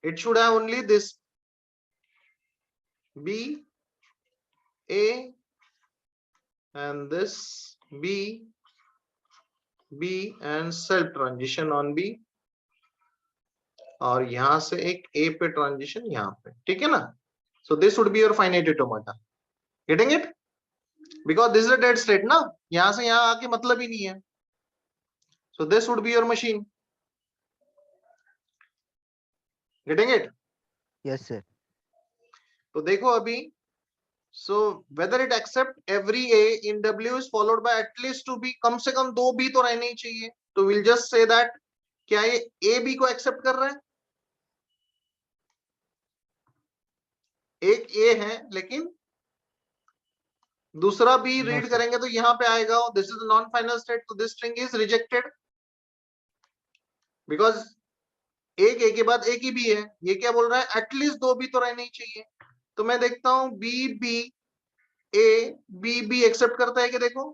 It should have only this B A and this B and self transition on B और यहां से एक A पे ट्रांजिशन यहाँ पे. ठीक है ना. सो this would be your finite automata. Getting it? Because this is a dead state ना, यहां से यहां आके मतलब ही नहीं है. सो this would be your machine. Getting it? Yes, sir. तो देखो अभी, so whether it accept every A in W is followed by at least 2 B, कम से कम 2 B तो रहने ही चाहिए. तो we'll just say that क्या ये A B को एक्सेप्ट कर रहा है. एक A है लेकिन दूसरा बी No, रीड sir. करेंगे तो यहाँ पे आएगा this is non final state, तो this string is rejected because एक ए के बाद एक ही बी है। ये क्या बोल रहा है, एटलीस्ट दो बी तो रहने ही चाहिए। तो मैं देखता हूं B B A B B accept करता है कि देखो,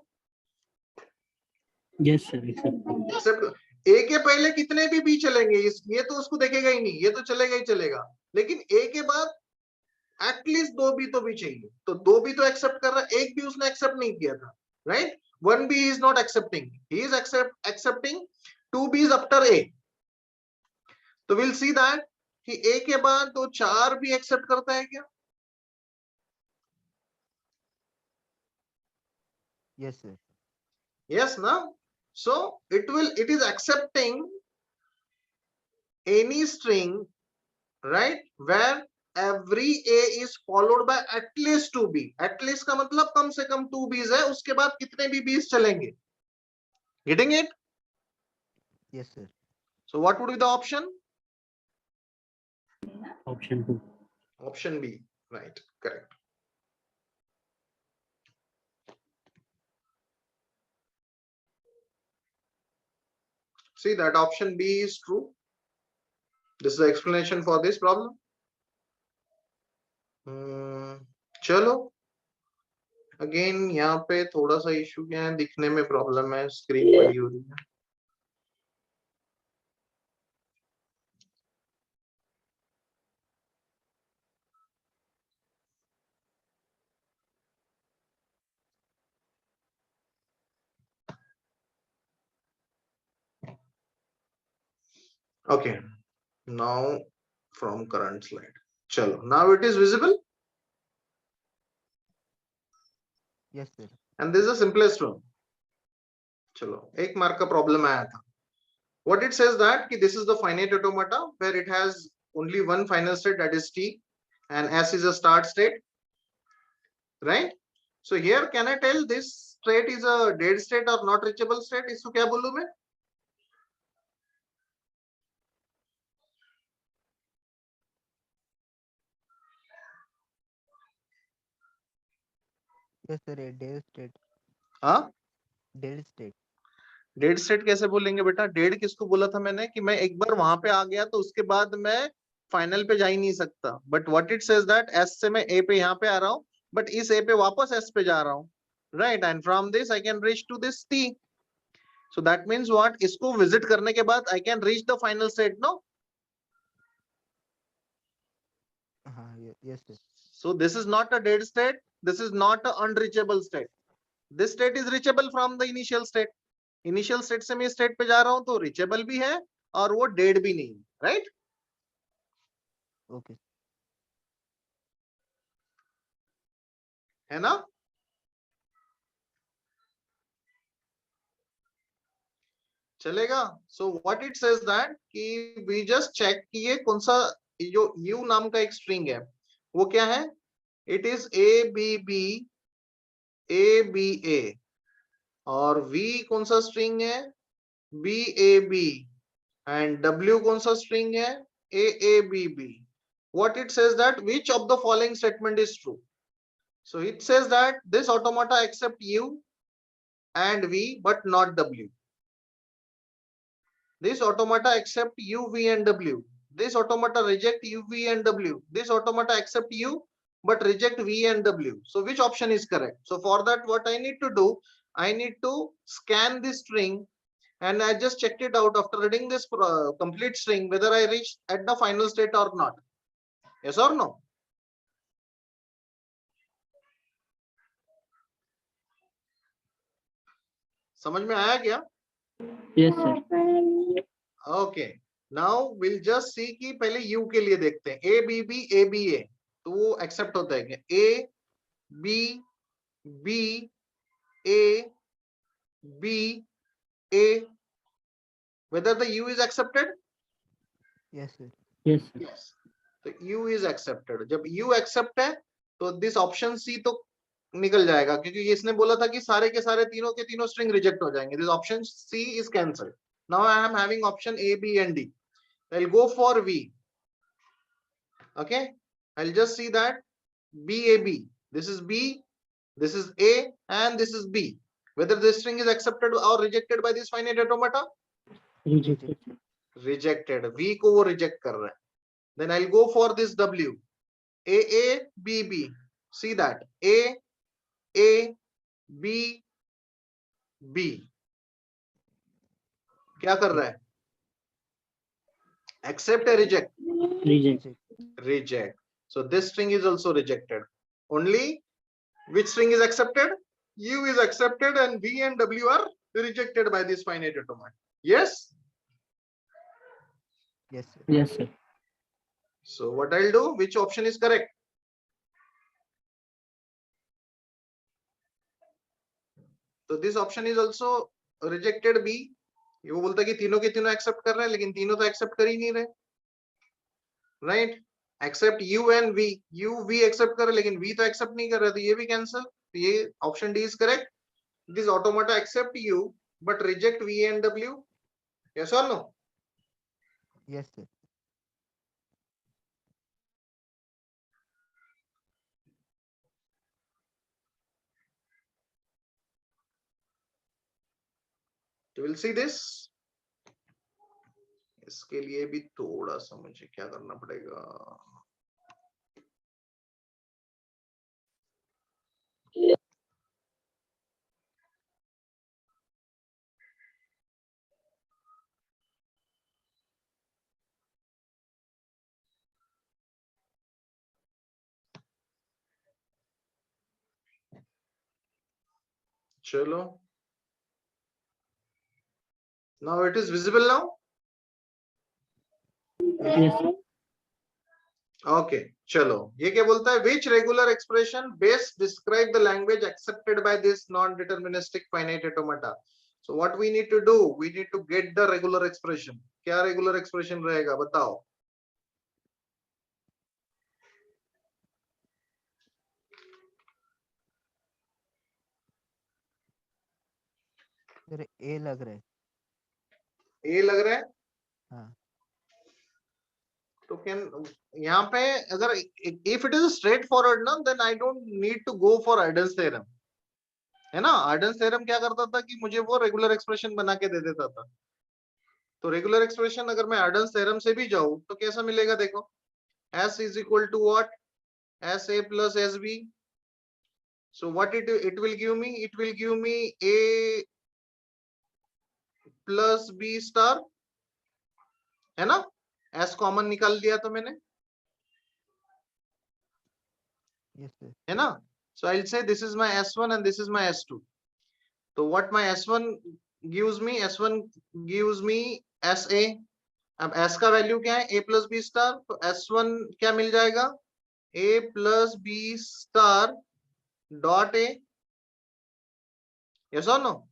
Yes, sir. Accepted. Accept. A के पहले कितने भी बी चलेंगे, ये तो उसको देखेगा ही नहीं, ये तो चलेगा ही चलेगा, लेकिन ए के बाद एटलीस्ट दो बी तो भी चाहिए। तो दो बी तो एक्सेप्ट कर रहा है, एक भी उसने एक्सेप्ट नहीं किया था, right. One B is not accepting, he is accepting two B's after A. तो विल सी दैट कि ए के बाद तो चार भी एक्सेप्ट करता है क्या? Yes, sir. Yes, no? So it is accepting any string, right, where every a is followed by at least two b। at least का मतलब कम से कम two b's है, उसके बाद कितने भी b's चलेंगे। Getting it? Yes, sir. So what would be the option? Option 2. Option B, right, correct. See that option B is true. This is the explanation for this problem. चलो again यहाँ पे थोड़ा सा इश्यू क्या है, दिखने में प्रॉब्लम है, स्क्रीन बड़ी हो रही है। Okay, now from current slide. Chalo, now it is visible. Yes, sir. And this is the simplest one. Chalo, एक mark का problem आया था. What it says that कि this is the finite automata where it has only one final state, that is t, and s is a start state, right? So here can I tell this state is a dead state or not reachable state? इसको क्या बोलूं मैं? Yes, sir. A dead state. हाँ, Dead state. Dead state कैसे बोलेंगे बेटा? Dead किसको बोला था मैंने कि मैं एक बार वहां पे आ गया तो उसके बाद मैं फाइनल पे जा ही नहीं सकता। But what it says that S से मैं ए पे यहाँ पे आ रहा हूँ, बट इस ए पे वापस एस पे जा रहा हूँ, right, and from this I can reach to this T. So that means what, इसको विजिट करने के बाद I can reach the final state, no? Yes, sir. So this is not a dead state, this is not a unreachable state. This state is reachable from the initial state. Initial state से मैं state पे जा रहा हूं तो reachable भी है और वो डेड भी नहीं, राइट? Okay. है ना? चलेगा? So what it says that कि वी जस्ट चेक कि ये कौन सा, जो u नाम का एक स्ट्रिंग है वो क्या है? It is A B B A B A, और v कौन सा स्ट्रिंग है? B A B, and w कौन सा स्ट्रिंग है? A B B. What it says that which of the following statement is true? So it says that this automata accept u and v but not w. This automata accept u, v and w. This automata reject u, v and w. This automata accept u but reject v and w. So which option is correct? So for that what I need to do, I need to scan this string and I just checked it out after reading this complete string whether I reached at the final state or not. Yes or no? समझ में आया क्या? Yes, sir. Okay, now will just see कि पहले U के लिए देखते हैं। A B B A B A, तो वो एक्सेप्ट होता है क्या? A B B A B A, whether the u is accepted? Yes, sir. Yes, sir. Yes, तो u is accepted। जब u accept है तो दिस ऑप्शन सी तो निकल जाएगा, क्योंकि इसने बोला था कि सारे के सारे तीनों के तीनों स्ट्रिंग रिजेक्ट हो जाएंगे। This option C is cancelled. Now I am having option A B and D. I'll go for V. Okay, I'll just see that BAB. This is B, This is A and this is B. Whether this string is accepted or rejected by this finite automata? Rejected. Rejected. V को वो reject कर रहा है. Then I'll go for this W. A, B, B. See that. A, B, B. क्या कर रहा है? Accept or reject? Reject. Reject. So this string is also rejected. Only which string is accepted? U is accepted and V and W are rejected by this finite automata. Yes? Yes, sir. Yes, sir. So what I'll do? Which option is correct? So this option is also rejected B. ये वो बोलता है कि तीनों के तीनों accept कर रहे हैं लेकिन तीनों तो एक्सेप्ट कर ही नहीं रहे. Right? Accept U and V. U V accept कर रहे लेकिन V तो एक्सेप्ट नहीं कर रहे, तो ये भी कैंसिल. तो ये option D is correct. This automata accept U but reject V and W. Yes or no? Yes, sir. So we'll see this. इसके लिए भी थोड़ा सा मुझे क्या करना पड़ेगा. चलो. Now it is visible now. Yes, sir. Okay, चलो. ये क्या बोलता है? Which regular expression best describe the language accepted by this non-deterministic finite automata? So what we need to do? We need to get the regular expression. क्या regular expression रहेगा? बताओ. Sir ए लग रहा है. A लग रहा है. हाँ. तो कैन यहाँ पे अगर if it is straightforward ना, then I don't need to go for Arden's theorem. है ना? Arden's theorem क्या करता था कि मुझे वो रेगुलर एक्सप्रेशन बना के दे देता था. तो रेगुलर एक्सप्रेशन अगर मैं Arden's theorem से भी जाऊं तो कैसा मिलेगा? देखो. S is equal to what? SA plus SB. So what it will give me? It will give me A plus B star. है ना? S कॉमन निकाल दिया तो मैंने. Yes, sir. है ना? So I'll say this is my S1 and this is my S2. So what my S1 gives me? S1 gives me SA. अब S का वैल्यू क्या है? A plus B star. तो S1 क्या मिल जाएगा? A plus B star dot A. Yes or no?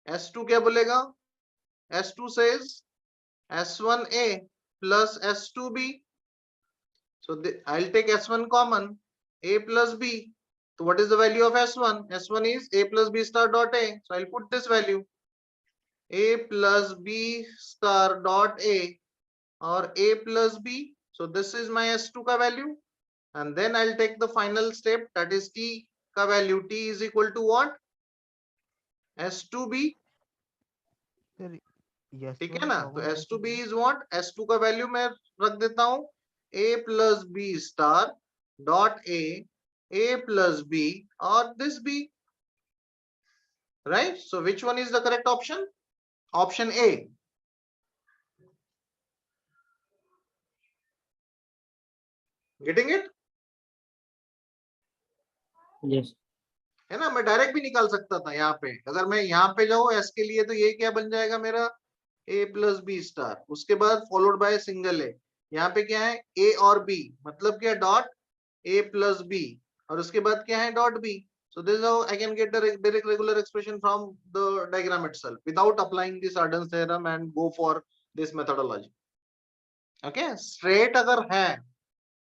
S2 क्या बोलेगा? S2 says S1A plus S2B. So I'll take S1 common. A plus B. So what is the value of S1? S1 is A plus B star dot A. So I'll put this value. A plus B star dot A or A plus B. So this is my S2 ka value. And then I'll take the final step, that is T ka value. T is equal to what? S2B. Sir yes ठीक है one ना? तो common S2B is what? S2 का value मैं रख देता हूं A plus B star dot A plus B or this B. Right? So which one is the correct option? Option A. Getting it? Yes. है ना? मैं डायरेक्ट भी निकाल सकता था यहाँ पे. अगर मैं यहाँ पे जाऊँ S के लिए तो ये क्या बन जाएगा मेरा? A plus B star. उसके बाद फॉलोड बाय सिंगल A. यहाँ पे क्या है? A और B. मतलब क्या? Dot A plus B. और उसके बाद क्या है? Dot B. So this is how I can get the direct regular expression from the diagram itself without applying this Arden's theorem and go for this methodology. Okay? Straight अगर है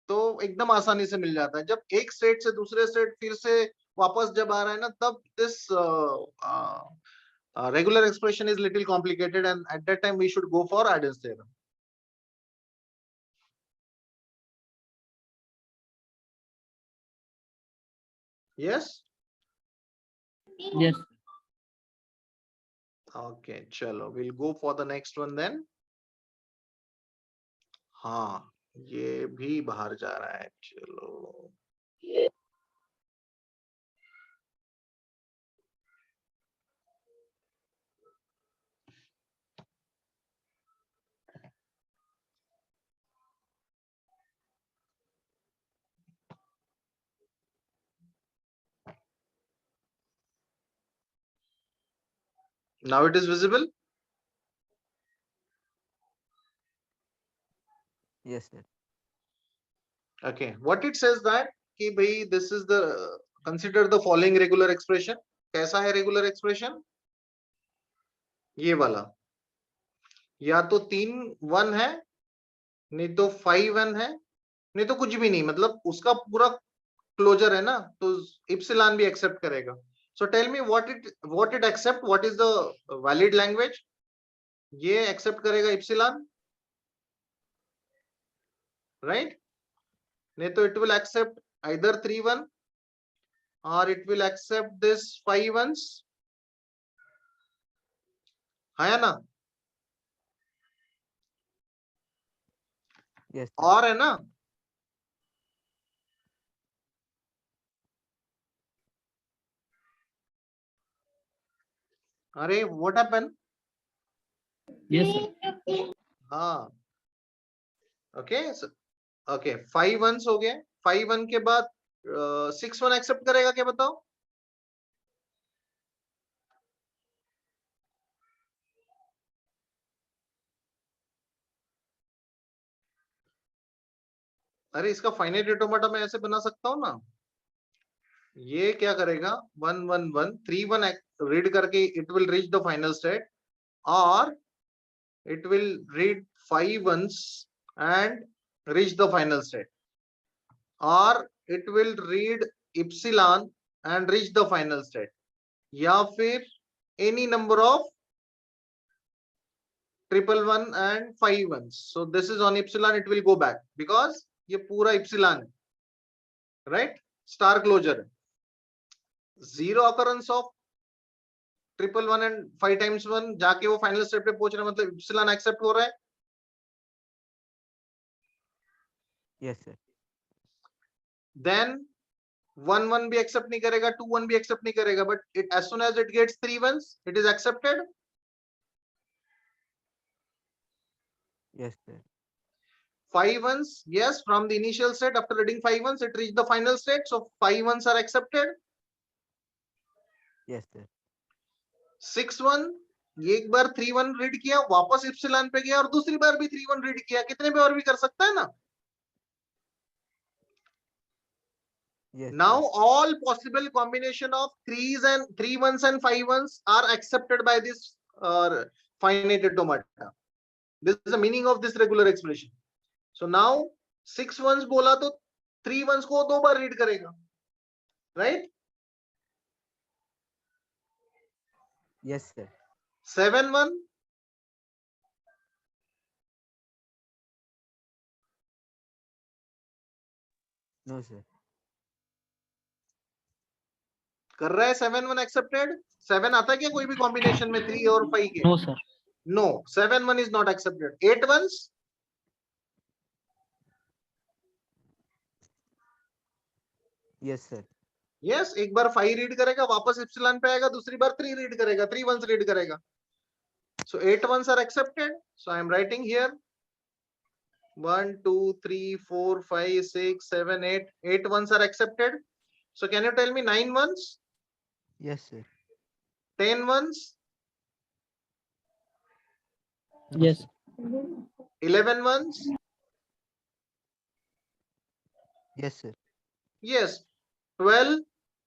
तो एकदम आसानी से मिल जाता है. जब एक स्टेट से दूसरे स्टेट फिर से वापस जब आ रहा है ना, तब this regular expression is little complicated and at that time we should go for Arden's theorem. Yes. Yes. Okay, chalo, we'll go for the next one then. हाँ, ये भी बाहर जा रहा है, चलो. Now it is visible. Yes, sir. Okay, what it says that कि भाई this is the consider the following regular expression. कैसा है regular expression? ये वाला, या तो 3 1 है, नहीं तो 5 1 है, नहीं तो कुछ भी नहीं, मतलब उसका पूरा क्लोजर है ना, तो इप्सिलॉन भी एक्सेप्ट करेगा. So tell me what it accept, what is the valid language? ये एक्सेप्ट करेगा इप्सिलॉन, right? नहीं तो it will accept either 3 1 or it will accept this 5 1s. है ना? Yes, sir. और है ना? अरे what happened? Yes, sir. हाँ, okay, okay, 5 1s हो गए. 5 1 के बाद 6 1 एक्सेप्ट करेगा क्या बताओ? अरे इसका फाइनाइट ऑटोमेटा मैं ऐसे बना सकता हूँ ना. ये क्या करेगा, 1 1 1 3 1 रीड करके it will reach the final state, और it will read 5 ones and reach the final state, or it will read epsilon and reach the final state, या फिर any number of 1 1 1 and 5 ones. So this is on epsilon, it will go back because ये पूरा epsilon है, right? Star closure है. Zero occurrence of 1 1 1 and 5 times 1 जाके वो final state पे पहुंच रहा है, मतलब epsilon एक्सेप्ट हो रहा है. Yes, sir. Then 1 1 भी एक्सेप्ट नहीं करेगा, 2 1 भी एक्सेप्ट नहीं करेगा, but it as soon as it gets 3 ones it is accepted. Yes, sir. 5 ones, yes, from the initial state after reading 5 ones it reached the final state, so 5 ones are accepted. Yes, sir. 6 1 ये एक बार 3 1 read किया, वापस epsilon पे गया और दूसरी बार भी 3 1 read किया, कितने पे और भी कर सकता है ना. Yes, Now sir. all possible combination of 3 ones and 5 ones are accepted by this finite automata. This is the meaning of this regular expression. So now 6 ones बोला तो 3 ones को 2 बार रीड करेगा, right? Yes, sir. 7 1 No, sir. कर रहा है. 7 1 accepted. 7 आता है क्या कोई भी कॉम्बिनेशन में 3 और 5 के? No, sir. No, 7 1 is not accepted. 8 ones. Yes, sir. Yes, एक बार 5 रीड करेगा, वापस इप्सिलॉन पे आएगा, दूसरी बार 3 रीड करेगा, 3 ones रीड करेगा. So 8 ones are accepted. So I am writing here 1 2 3 4 5 6 7 8. 8 ones are accepted. So can you tell me 9 ones? Yes, sir. 10 ones? No, Yes. sir. 11 ones? Yes, sir. Yes. 12?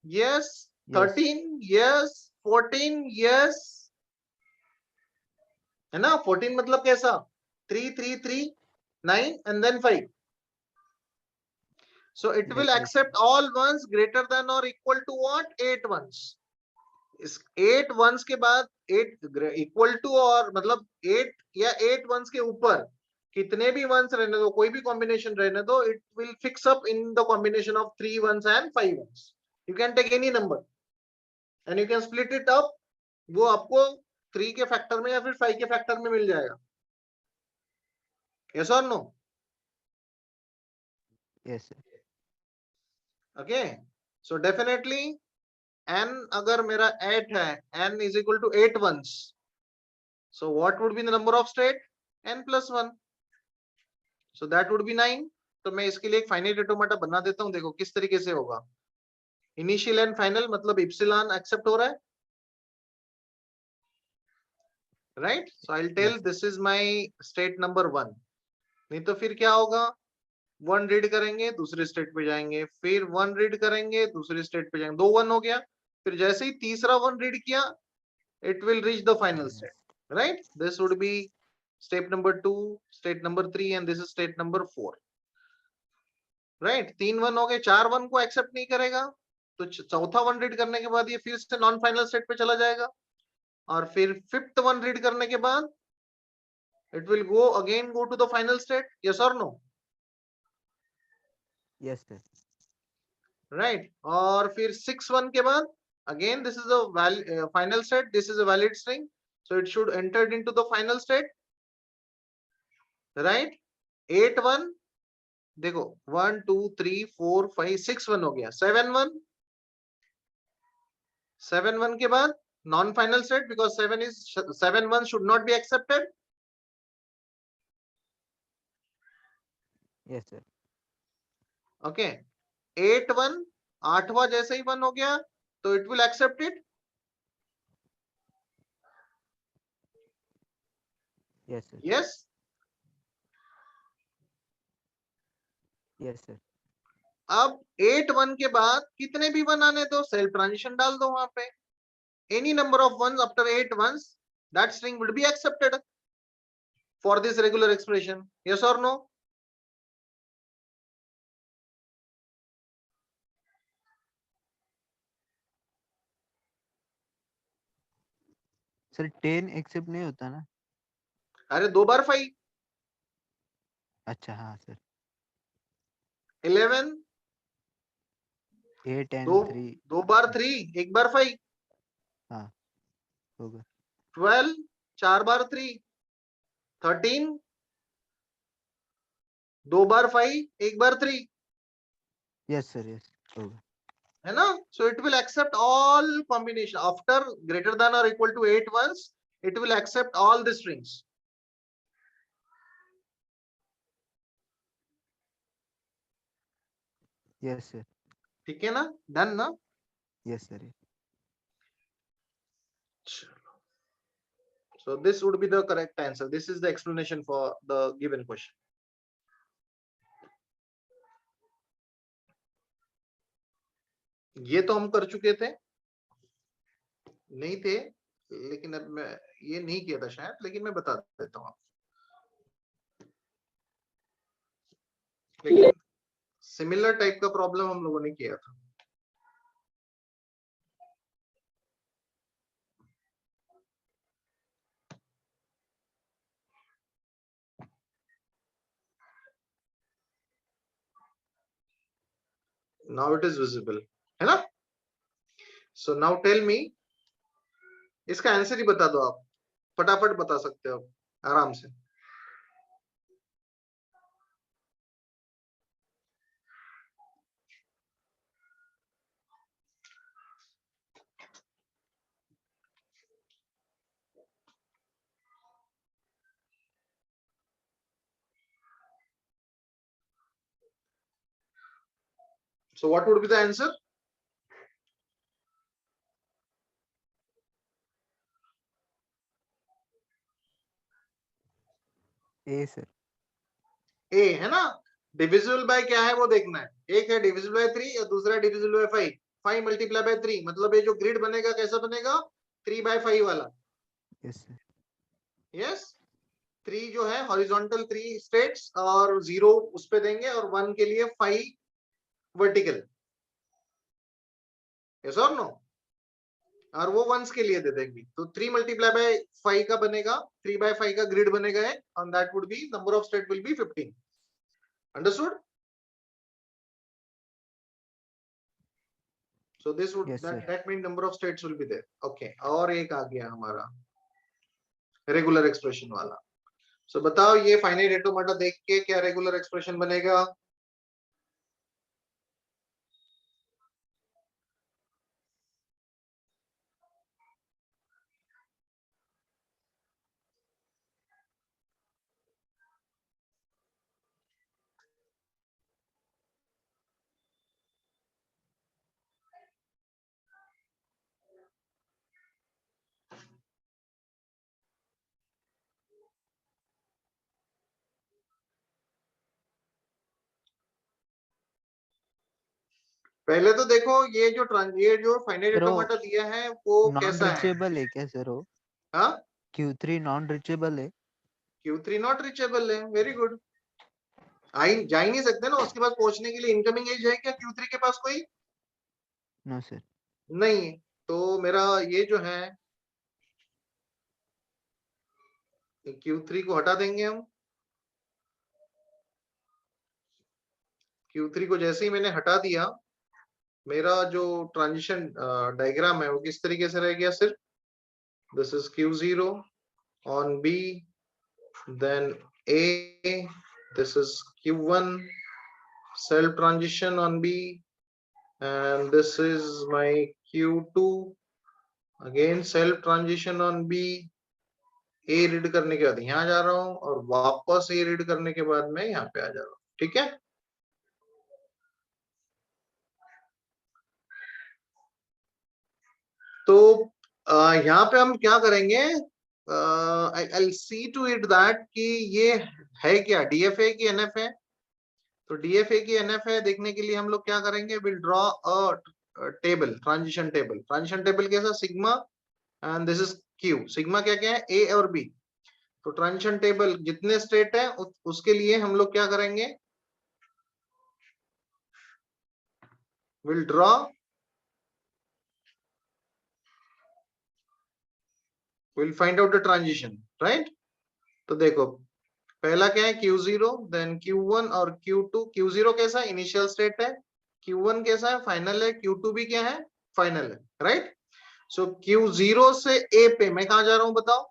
Yes. Yes. 13? Yes. 14? Yes. है ना? 14 मतलब कैसा? 3 3 3 9 and then 5. So it will Yes, accept all ones greater than or equal to what? 8 ones. इस 8 ones के बाद 8 equal to और मतलब 8 या 8 ones के ऊपर कितने भी ones रहने दो, कोई भी combination रहने दो, it will fix up in the combination of 3 ones and 5 ones. You can take any number and you can split it up, वो आपको 3 के फैक्टर में या फिर 5 के फैक्टर में मिल जाएगा। यस और no? Yes, sir. Okay, so definitely n अगर मेरा 8 है, n is equal to 8 ones, so what would be the number of state? n plus 1, so that would be 9। तो मैं इसके लिए एक फाइनाइट ऑटोमेटा बना देता हूं, देखो किस तरीके से होगा। इनिशियल एंड फाइनल मतलब इप्सिलॉन एक्सेप्ट हो रहा है, right? So I will tell Yes. This is my state number 1। नहीं तो फिर क्या होगा, 1 रीड करेंगे दूसरे स्टेट पे जाएंगे, फिर 1 रीड करेंगे दूसरे स्टेट पे जाएंगे, 2 1 हो गया, फिर जैसे ही तीसरा 1 रीड किया it will reach the final Yes. state, right? This would be step number 2, state number 3, and this is state number 4, right? 3 1 हो गए, 4 1 को एक्सेप्ट नहीं करेगा, तो चौथा 1 रीड करने के बाद ये फिर से नॉन फाइनल स्टेट पे चला जाएगा, और फिर फिफ्थ 1 रीड करने के बाद it will go again go to the final state, yes or no? Yes, sir. Right? और फिर 6 1 के बाद again this is a final state, this is a valid string, so it should enter into the final state, right? 8 1 देखो 1 2 3 4 5 6 1 हो गया, 7 1 7 1 के बाद non final state, because 7 1 should not be accepted. Yes, sir. Okay, 8 1 आठवां जैसे ही 1 हो गया तो it will accept it. Yes, sir. Yes, Yes, sir. अब 8 1 के बाद कितने भी 1 आने दो, सेल्फ ट्रांजिशन डाल दो वहां पे, any number of ones after 8 ones, that string will be accepted for this regular expression, yes और नो? सर 10 एक्सेप्ट नहीं होता ना? अरे 2 बार 5, अच्छा हाँ सर। 11 8 दो and 3 2 बार 3 1 बार 5, हाँ होगा। 12 4 बार 3 13 2 बार 5 1 बार 3, यस सर यस होगा। है ना? So it will accept all combination after greater than or equal to 8 once, it will accept all the strings. Yes sir. ठीक है ना? डन ना? Yes sir. So this would be the correct answer. This is the explanation for the given question. ये तो हम कर चुके थे, नहीं थे, लेकिन अब मैं ये नहीं किया था शायद, लेकिन मैं बता देता हूँ आपको। लेकिन सिमिलर टाइप का प्रॉब्लम हम लोगों ने किया था। Now it is visible, है ना? So now tell me, इसका आंसर ही बता दो आप, फटाफट बता सकते हो आराम से। So what would be the answer? A sir. A है ना? डिविजिबल बाय क्या है वो देखना है, एक है डिविजिबल बाय 3 और दूसरा डिविजिबल बाय 5। 5 मल्टीप्लाई बाय 3 मतलब ये जो ग्रिड बनेगा कैसा बनेगा, 3 बाय 5 वाला। Yes sir. यस, 3 जो है हॉरिजॉन्टल 3 स्टेट्स और 0 उस पे देंगे और 1 के लिए 5 वर्टिकल, यस और नो? और वो वंस के लिए दे देंगे, तो 3 मल्टीप्लाई बाय 5 का बनेगा, 3 बाय 5 का ग्रिड बनेगा and that would be number of state will be 15। Understood? So this would Yes, sir. that means number of states will be there. Okay, और एक आ गया हमारा रेगुलर एक्सप्रेशन वाला. So बताओ ये फाइनाइट ऑटोमेटा देख के क्या रेगुलर एक्सप्रेशन बनेगा? पहले तो देखो ये जो फाइनाइट Sir, वो ऑटोमेटा दिया है वो नॉन कैसा है? रिचेबल है क्या सर? वो हाँ, Q3 नॉन रिचेबल है? Q3 नॉट रिचेबल है. Very good. जा ही नहीं सकते ना उसके पास पहुंचने के लिए. इनकमिंग एज है क्या Q3 के पास कोई? No sir. नहीं है. तो मेरा ये जो है Q3 को हटा देंगे हम. Q3 को जैसे ही मैंने हटा दिया, मेरा जो ट्रांजिशन डायग्राम है वो किस तरीके से रह गया? सिर्फ this is Q0 on B, then A, this is Q1 self transition on B, and this is my Q2 again self transition on B. A read करने के बाद यहाँ जा रहा हूँ और वापस A रीड करने के बाद मैं यहाँ पे आ जा रहा हूँ. ठीक है. तो यहाँ पे हम क्या करेंगे? I'll see to it that कि ये है क्या DFA की NF है. तो DFA की NF है देखने के लिए हम लोग क्या करेंगे? Will draw a table, transition table. Transition table कैसा? Sigma and this is Q. Sigma क्या क्या है? A और B. तो ट्रांजिशन टेबल जितने स्टेट है उसके लिए हम लोग क्या करेंगे? Will draw will find out the transition. Right. तो देखो पहला क्या है? Q0, देन Q1 और Q2. Q0 कैसा? इनिशियल स्टेट है. Q1 कैसा है? फाइनल है. Q2 भी क्या है? फाइनल है. राइट. सो Q0 से A पे मैं कहा जा रहा हूं बताओ?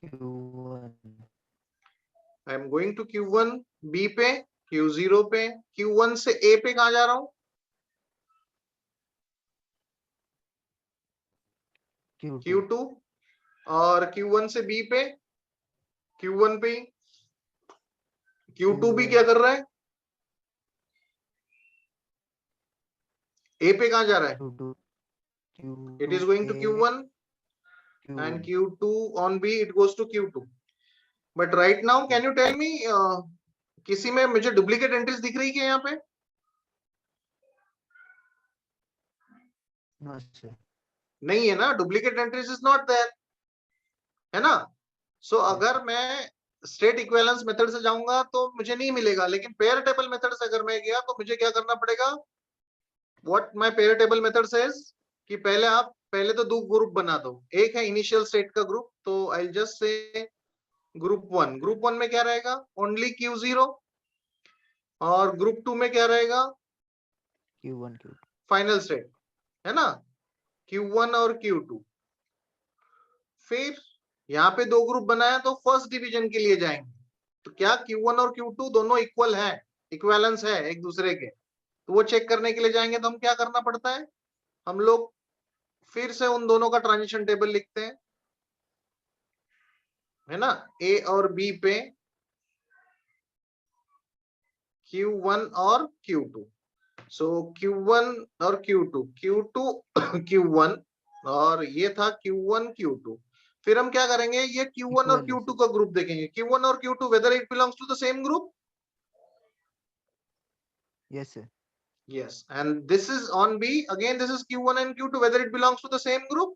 Q1. I am going to Q1. B पे, Q0 पे. Q1 से A पे कहा जा रहा हूं? Q2. और Q1 से B पे, Q1 पे. Q2 भी क्या कर रहा है? A पे कहा जा रहा है? It is going to Q1 and Q2 on B it goes to Q2. But right now can you tell me किसी में मुझे डुप्लीकेट एंट्रीज दिख रही है यहाँ पे? No, sir. नहीं है ना. Duplicate entries is not there, है ना. सो अगर मैं स्टेट इक्विवेलेंस मेथड से जाऊंगा तो मुझे नहीं मिलेगा. लेकिन पेयर टेबल मेथड से अगर मैं गया तो मुझे क्या करना पड़ेगा? What my pair table method says कि पहले तो दो ग्रुप बना दो. एक है इनिशियल स्टेट का ग्रुप. तो I just say group 1. Group 1 में क्या रहेगा? Only Q0. और ग्रुप 2 में क्या रहेगा? Q1, Q2. फाइनल स्टेट, है ना. Q1 और Q2. फिर यहाँ पे दो ग्रुप बनाया तो फर्स्ट डिवीजन के लिए जाएंगे. तो क्या Q1 और Q2 दोनों इक्वल है, इक्विवेलेंस है एक दूसरे के? तो वो चेक करने के लिए जाएंगे तो हम क्या करना पड़ता है? हम लोग फिर से उन दोनों का ट्रांजिशन टेबल लिखते हैं, है ना. A और B पे Q1 और Q2. सो Q1 और Q2, Q2 Q1 और ये था Q1 Q2. फिर हम क्या करेंगे? ये Q1 और Q2 का ग्रुप देखेंगे. Q1 और Q2 whether it belongs to the same group? Yes, sir. Yes. And this is on B. Again, this is Q1 and Q2 whether it belongs to the same group?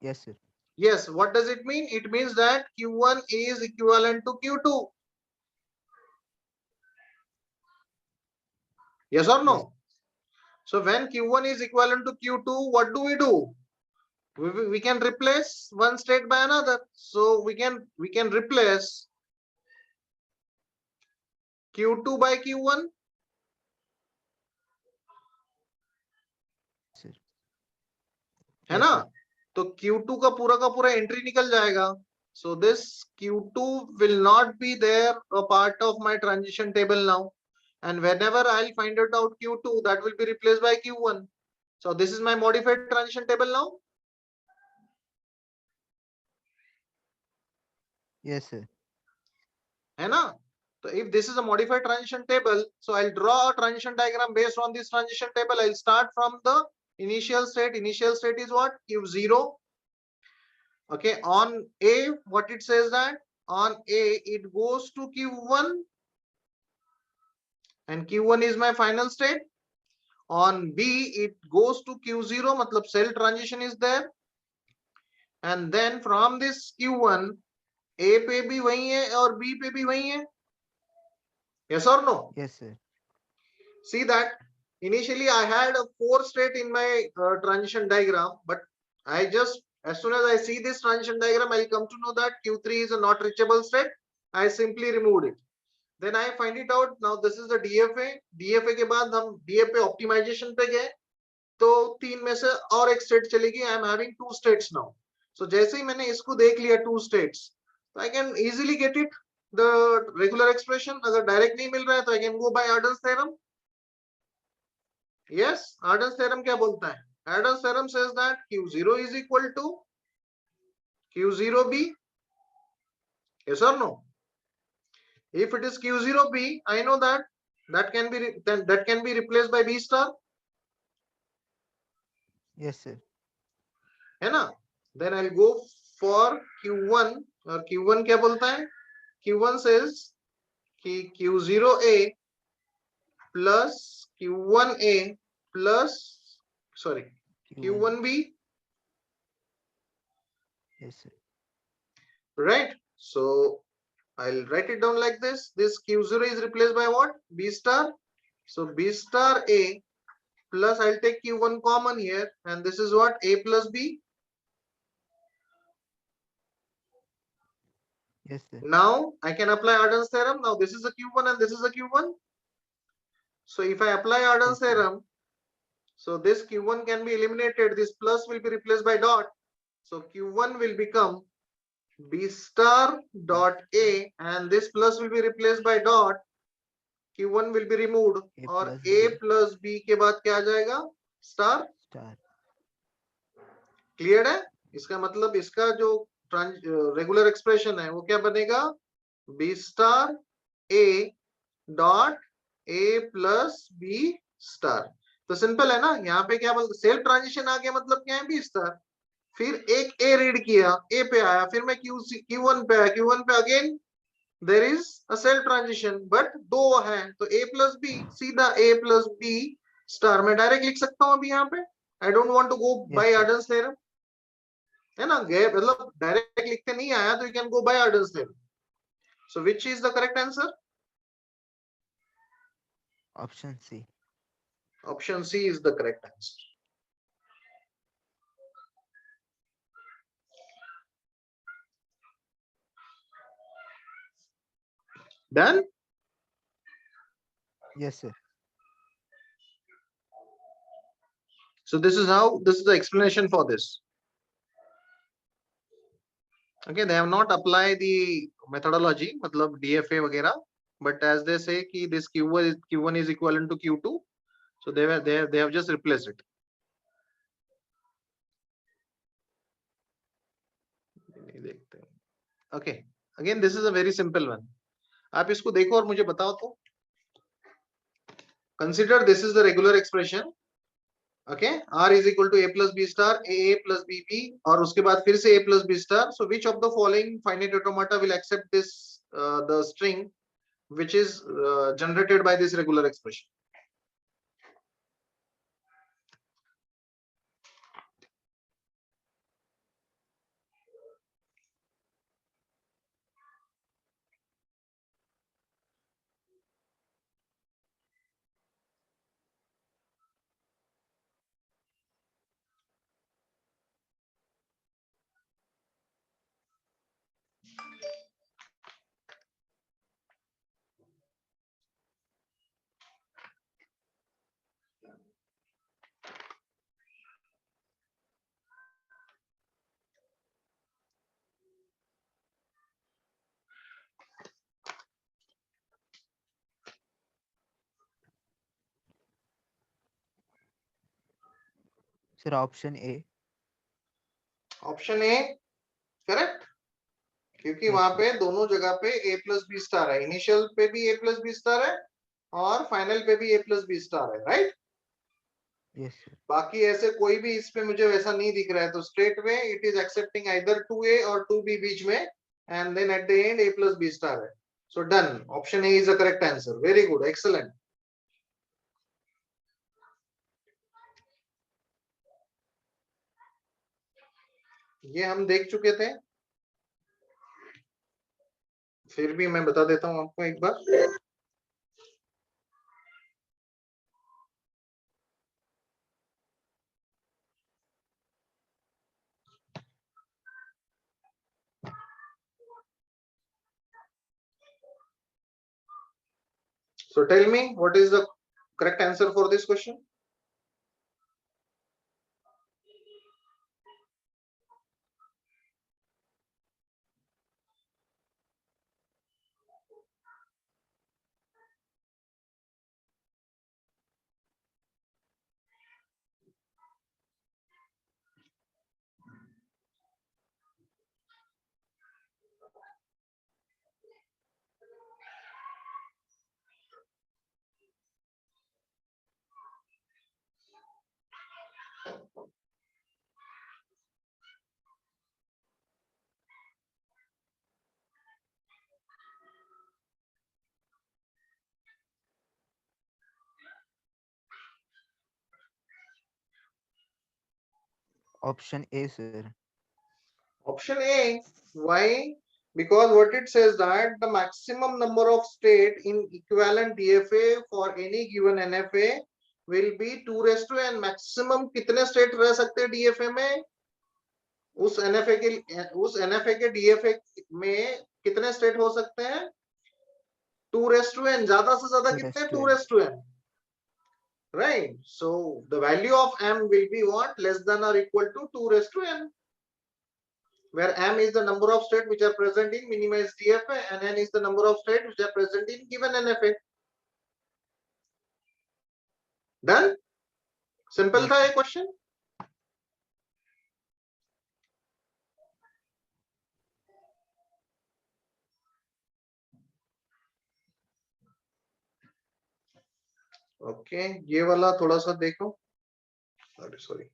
Yes, sir. Yes. What does it mean? It means that Q1 is equivalent to Q2. Yes or no? Yes. So when Q1 is equivalent to Q2, what do? We can replace one state by another. So we can replace Q2 by Q1, sir. है Yes, ना? sir. तो Q2 का पूरा entry निकल जाएगा. So this Q2 will not be there a part of my transition table now. And whenever I'll find it out Q2, that will be replaced by Q1. So this is my modified transition table now. Yes, sir. है ना? So if this is a modified transition table, so I'll draw a transition diagram based on this transition table. I'll start from the initial state. Initial state is what? Q0. Okay, on A, what it says that on A it goes to Q1 and Q1 is my final state. On B it goes to Q0, matlab cell transition is there. And then from this Q1, A पे भी वही है और B पे भी वही है. Yes or no? Yes, sir. See that initially I had a 4 state in my transition diagram, but I just, as soon as I see this transition diagram, I'll come to know that Q3 is a not reachable state. I simply removed it. Then I find it out. Now this is the DFA. DFA के बाद हम DFA optimization पे गए, तो 3 में से और एक state चलेगी. I am having 2 states now. So जैसे ही मैंने इसको देख लिया 2 states, so I can easily get it the regular expression. अगर direct नहीं मिल रहा है तो I can go by Arden's theorem. Yes, Arden's theorem क्या बोलता है? Arden's theorem says that Q0 is equal to Q0B. Yes or no? If it is Q0B, I know that that can be replaced by B star. Yes, sir. है ना? Then I'll go for Q1 और Q1 क्या बोलता है? Q1 says कि Q0A plus Q1A plus sorry Q1B. Yes, sir. Right? So I'll write it down like this. This Q0 is replaced by what? B star. So B star A plus I'll take Q1 common here, and this is what? A plus B. Yes, sir. Now I can apply Arden's theorem. Now this is a Q1 and this is a Q1. So if I apply Arden's Yes, sir. theorem, so this Q1 can be eliminated. This plus will be replaced by dot. So Q1 will become B star dot A, and this plus will be replaced by dot. Q1 will be removed A और plus A B plus B के बाद क्या आ जाएगा? Star. star. Clear है? इसका मतलब इसका जो रेगुलर एक्सप्रेशन है वो क्या बनेगा? B star A dot A plus B star. तो सिंपल है ना? यहाँ पे क्या बोलते, सेल्फ ट्रांजिशन आ गया, मतलब क्या है? B star. फिर एक A रीड किया, A पे आया, फिर मैं Q1 पे आया, Q1 पे again there is a cell transition, but दो है तो A plus B, सीधा A plus B स्टार मैं डायरेक्ट लिख सकता हूं अभी यहाँ पे. I don't want to go by Yes, sir. Arden's theorem, है ना? मतलब डायरेक्ट लिखते नहीं आया तो you can go by Arden's theorem. So which is the correct answer? Option C. Option C is the correct answer. Done? Yes, sir. So this is the explanation for this. Okay, they have not applied the methodology, matlab DFA वगैरह, but as they say कि this Q1 is equivalent to Q2, so they have just replaced it. Okay, again this is a very simple one. आप इसको देखो और मुझे बताओ तो. Consider this is the regular expression. Okay, R is equal to A plus B star, A plus BB, और उसके बाद फिर से A plus B star. So which of the following finite automata will accept this the string which is generated by this regular expression? Sir, option A. Option A correct, क्योंकि Yes, वहां sir. पे दोनों जगह पे ए plus B star है, initial पे भी ए plus B star है और फाइनल पे भी ए प्लस बी स्टार है, राइट। Yes, sir. बाकी ऐसे कोई भी इस पे मुझे वैसा नहीं दिख रहा है, तो straight way it is accepting either 2a or 2b बीच में, and then at the end a plus B star है। So done, option A is the correct answer. Very good, excellent. ये हम देख चुके थे, फिर भी मैं बता देता हूं आपको एक बार। So tell me, what is the correct answer for this question? Option A, sir. Option A. Why? Because what it says that the maximum number of state in equivalent DFA for any given NFA will be 2 raised to n. Maximum कितने state रह सकते हैं DFA में? उस NFA के DFA में कितने state हो सकते हैं? 2 raised to n. ज्यादा से ज्यादा 2 कितने? raised to 2 n. raised to n. Right. So the value of m will be what? Less than or equal to 2 raised to n. Where m is the number of states which are present in minimized DFA and n is the number of states which are present in given NFA. Done? Simple Yes, था sir. ये question? Okay, ये वाला थोड़ा सा देखो. Sorry.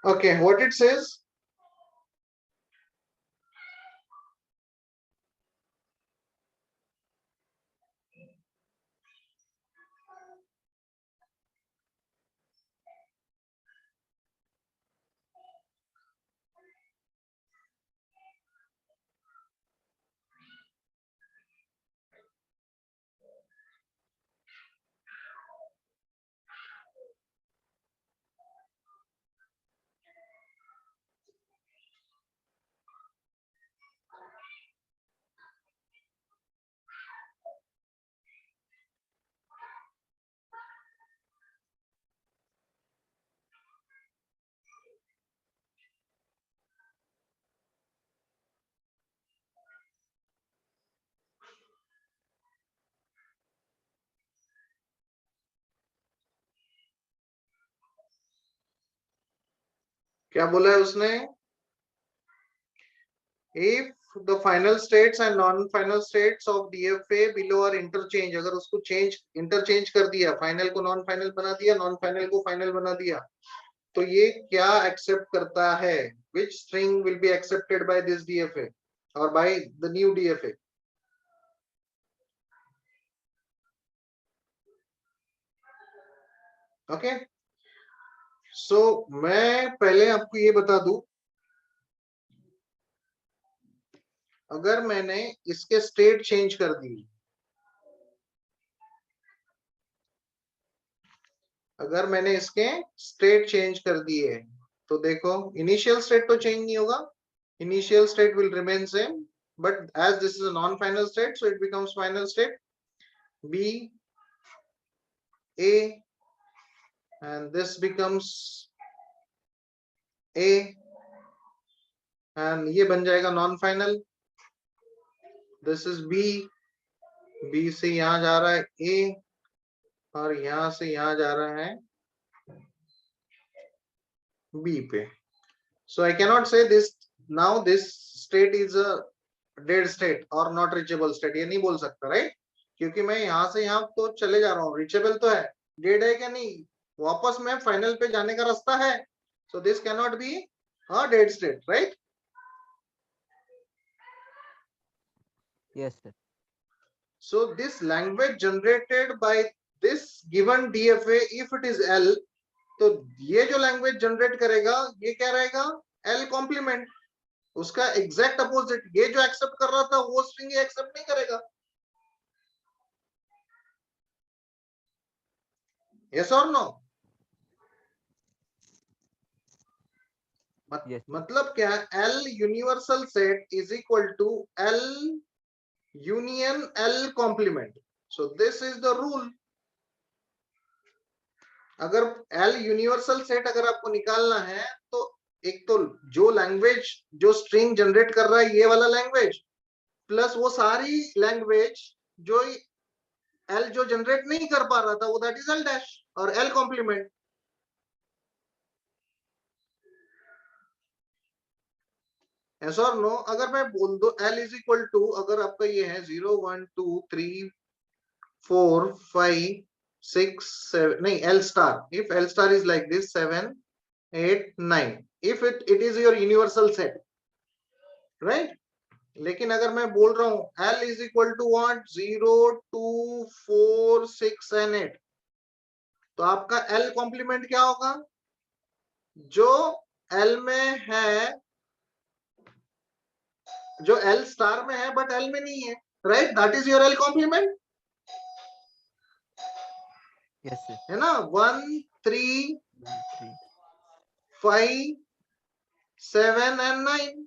Okay, what it says? क्या बोला है उसने? If the final states and non-final states of DFA below are interchange, अगर उसको interchange कर दिया, final को non-final बना दिया, non-final को final बना दिया, तो ये क्या accept करता है? Which string will be accepted by this DFA or by the new DFA? Okay. So मैं पहले आपको ये बता दूं, अगर मैंने इसके स्टेट चेंज कर दी, अगर मैंने इसके स्टेट चेंज कर दिए, तो देखो इनिशियल स्टेट तो चेंज नहीं होगा, initial state will remain same, but as this is a non final state so it becomes final state. B, A, and this becomes A, and ये बन जाएगा non final. This is B. B से यहां जा रहा है A, और यहां से यहां जा रहा है B पे. So I cannot say this now this state is a dead state or not reachable state. ये नहीं बोल सकता, राइट? क्योंकि मैं यहां से यहां तो चले जा रहा हूँ, रिचेबल तो है, डेड है क्या नहीं, वापस में फाइनल पे जाने का रास्ता है. So this cannot be a dead state, right? Yes, sir. So this language generated by this given DFA, if it is L, तो ये जो लैंग्वेज जनरेट करेगा ये क्या रहेगा? L complement. उसका एग्जैक्ट अपोजिट, ये जो एक्सेप्ट कर रहा था वो स्ट्रिंग ये एक्सेप्ट नहीं करेगा. यस और नो? Yes. मतलब क्या? L universal set is equal to L union L complement. So this is the rule. अगर L यूनिवर्सल सेट अगर आपको निकालना है तो एक तो जो लैंग्वेज जो स्ट्रिंग जनरेट कर रहा है ये वाला लैंग्वेज, प्लस वो सारी लैंग्वेज जो L जो जनरेट नहीं कर पा रहा था वो दैट इज L डैश और L कॉम्प्लीमेंट. ऐसा और नो? अगर मैं बोल दो L इज इक्वल टू, अगर आपका ये है 0 1 2 3 4 5 6 7, नहीं L star, if L star is like this 7 8 9, if it is your universal set, right? लेकिन अगर मैं बोल रहा हूं L is equal to what? 0 2 4 6 and 8, तो आपका L कॉम्प्लीमेंट क्या होगा? जो L में है, जो L स्टार में है बट L में नहीं है, right? That is your L complement. Yes, sir. है ना? 1 3 1 3. 5 7 and 9.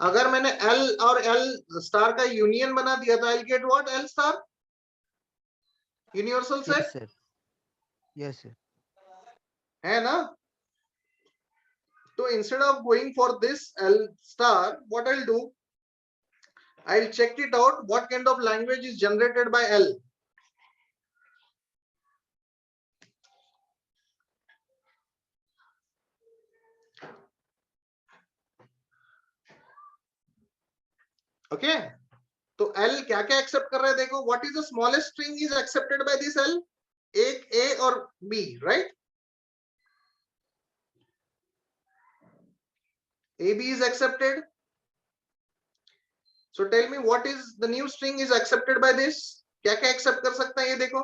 अगर मैंने L और L स्टार का यूनियन बना दिया तो I'll get what? L star universal Yes, set. sir. Yes, sir. है ना? तो instead of going for this L star, what I'll do, I'll check it out what kind of language is generated by L. Okay, तो L क्या क्या accept कर रहा है देखो. What is the smallest string is accepted by this L? एक A और B, right? AB is accepted. So tell me what is the new string is accepted by this? क्या क्या एक्सेप्ट कर सकता है ये देखो.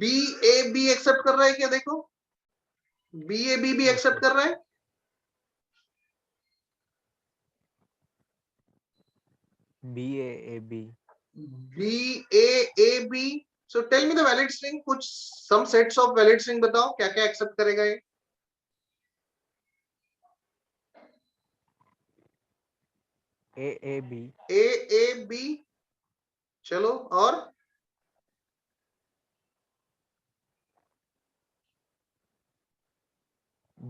BAB एक्सेप्ट कर रहा है क्या? देखो BAB भी Yes, एक्सेप्ट sir. कर रहा है. BAAB. BAAB. So tell me the valid string. कुछ some sets of valid string बताओ क्या क्या एक्सेप्ट करेगा ये. AAB. AAB. चलो और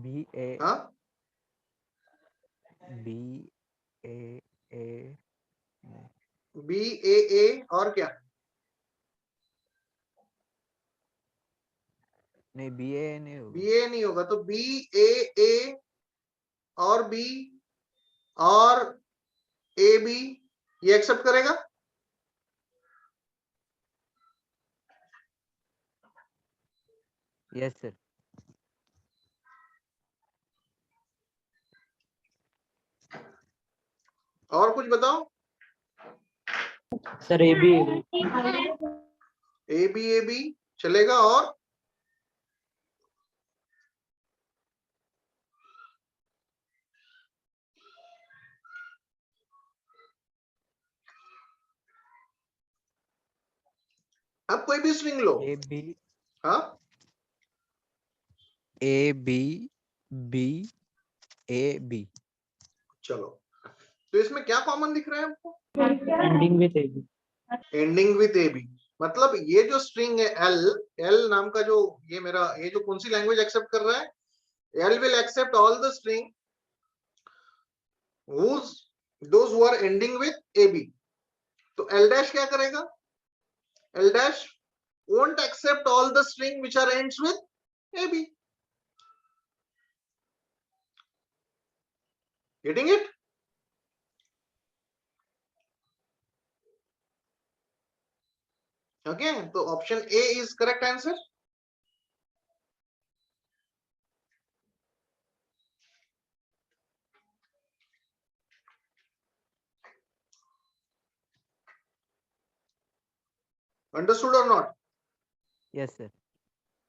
BA. हाँ BAA. BAA और क्या? नहीं, BA नहीं होगा. BA नहीं होगा तो BAA और B और AB ये एक्सेप्ट करेगा. Yes, sir. और कुछ बताओ. सर AB ABAB चलेगा. और अब कोई भी स्ट्रिंग लो. AB. हाँ ABB. चलो, तो इसमें क्या कॉमन दिख रहा है आपको? ending with AB. Ending with AB. मतलब ये जो स्ट्रिंग है एल नाम का जो ये मेरा ये जो कौन सी लैंग्वेज एक्सेप्ट कर रहा है, L will accept all the string those who are ending with ab. तो एल डैश क्या करेगा, L dash won't accept all the string which are ends with ab. Getting it? Okay, so option A is correct answer. Understood or not? Yes, sir.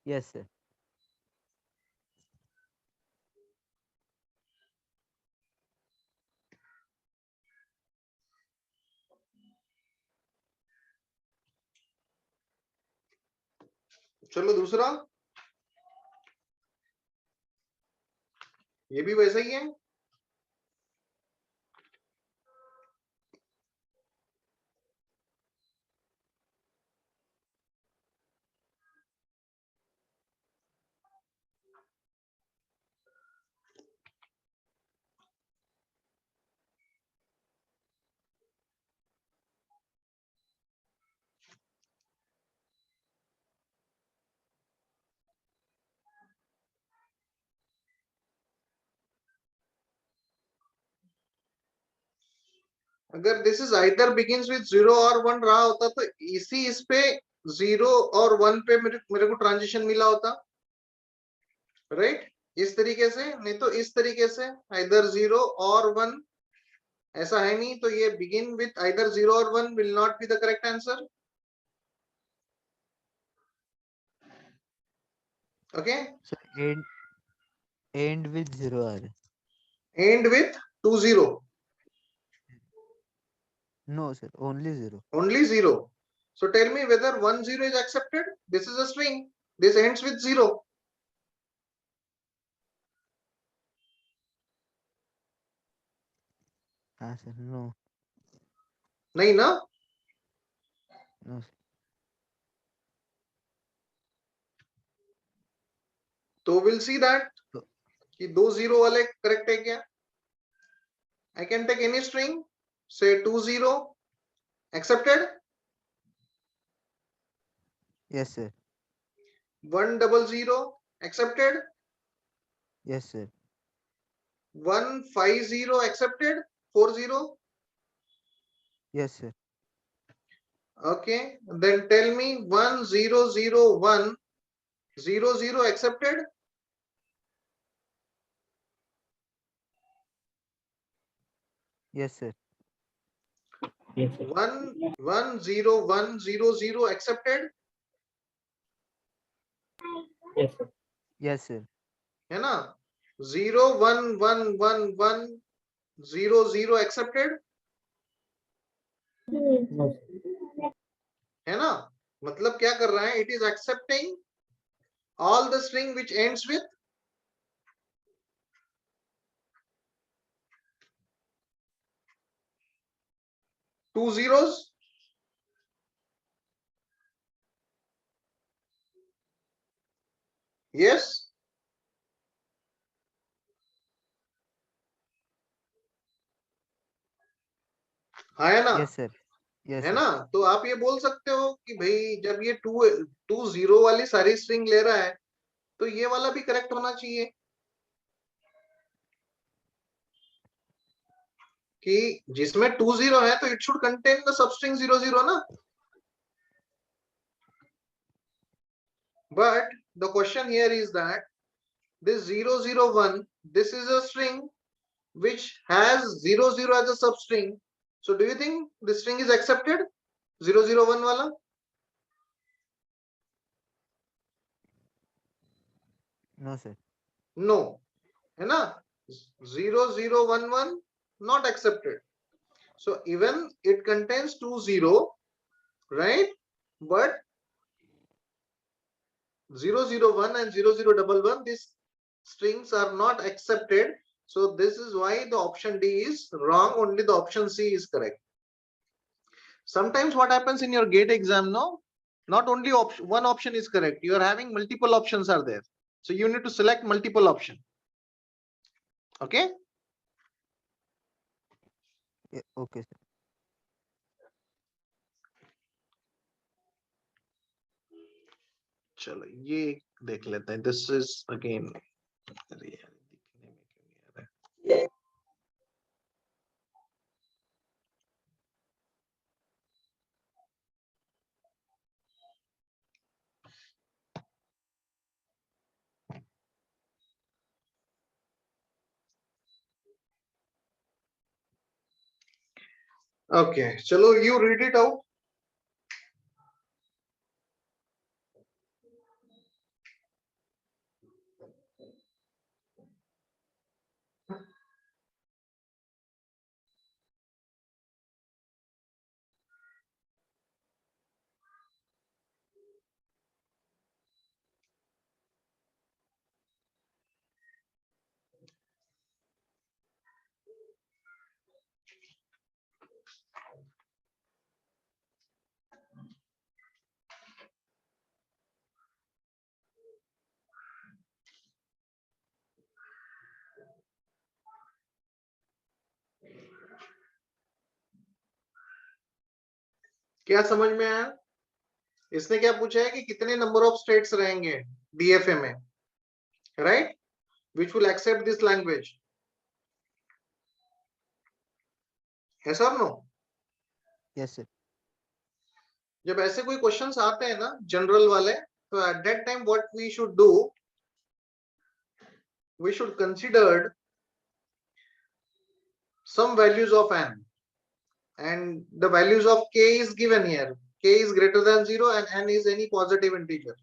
Yes, sir. चलो दूसरा, ये भी वैसा ही है। अगर this is either begins with 0 और 1 रहा होता तो इसी इस पे 0 और 1 पे मेरे को ट्रांजिशन मिला होता, राइट? इस तरीके से, नहीं तो इस तरीके से आइदर 0 और 1, ऐसा है नहीं, तो ये बिगिन विद आइदर 0 और 1 will not be the correct answer. Okay, So end with 0 are. And with 2 0. No, sir. Only 0. Only 0. So tell me whether 1 0 is accepted. This is a string, this ends with 0. Ah, sir. No. नहीं ना? No, sir. तो will see that कि 2 0 वाले correct है क्या? I can take any string, say 2 0, accepted. Yes, sir. 1 0 0, accepted. Yes, sir. 1 5 0, accepted. 4 0. Yes, sir. Okay, then tell me 1 0 0 1 0 0, accepted. Yes, sir. Yes, sir. 1 1 0 1 0 0, accepted. Yes, sir. Yes, sir. है ना? 0 1 1 1 1 0 0, accepted. No, sir. है ना? मतलब क्या कर रहा है, it is accepting all the string which ends with 2 zeros. Yes. हाँ है ना? Yes, sir. Yes, है sir. ना? तो आप ये बोल सकते हो कि भाई जब ये 2 0 वाली सारी स्ट्रिंग ले रहा है तो ये वाला भी करेक्ट होना चाहिए कि जिसमें 2 0 है तो it should contain the substring 0 0 ना. But the question here is that this 0 0 1, this is a string which has 0 0 as a substring. So do you think this string is accepted? 0 0 1 wala? No, sir. No. है ना? 0 0 1 1 not accepted. So even it contains 2 0, right? But 0 0 1 and 0 0 1 1, these strings are not accepted. So this is why the option D is wrong. Only the option C is correct. Sometimes what happens in your GATE exam, no? Not only option, one option is correct. You are having multiple options are there. So you need to select multiple option. Okay. Yeah, okay, sir. चलो ये देख लेते हैं. This is again. अरे यार, दिखने में क्यों नहीं आ रहा है? Okay, चलो you read it out. क्या समझ में आया? इसने क्या पूछा है कि कितने नंबर ऑफ स्टेट्स रहेंगे डीएफए में, right, which will accept this language. Yes or no? Yes, sir. जब ऐसे कोई क्वेश्चंस आते हैं ना जनरल वाले, तो at that time what we should do, we should consider some values of n, and the values of k is given here. K is greater than 0 and n is any positive integer.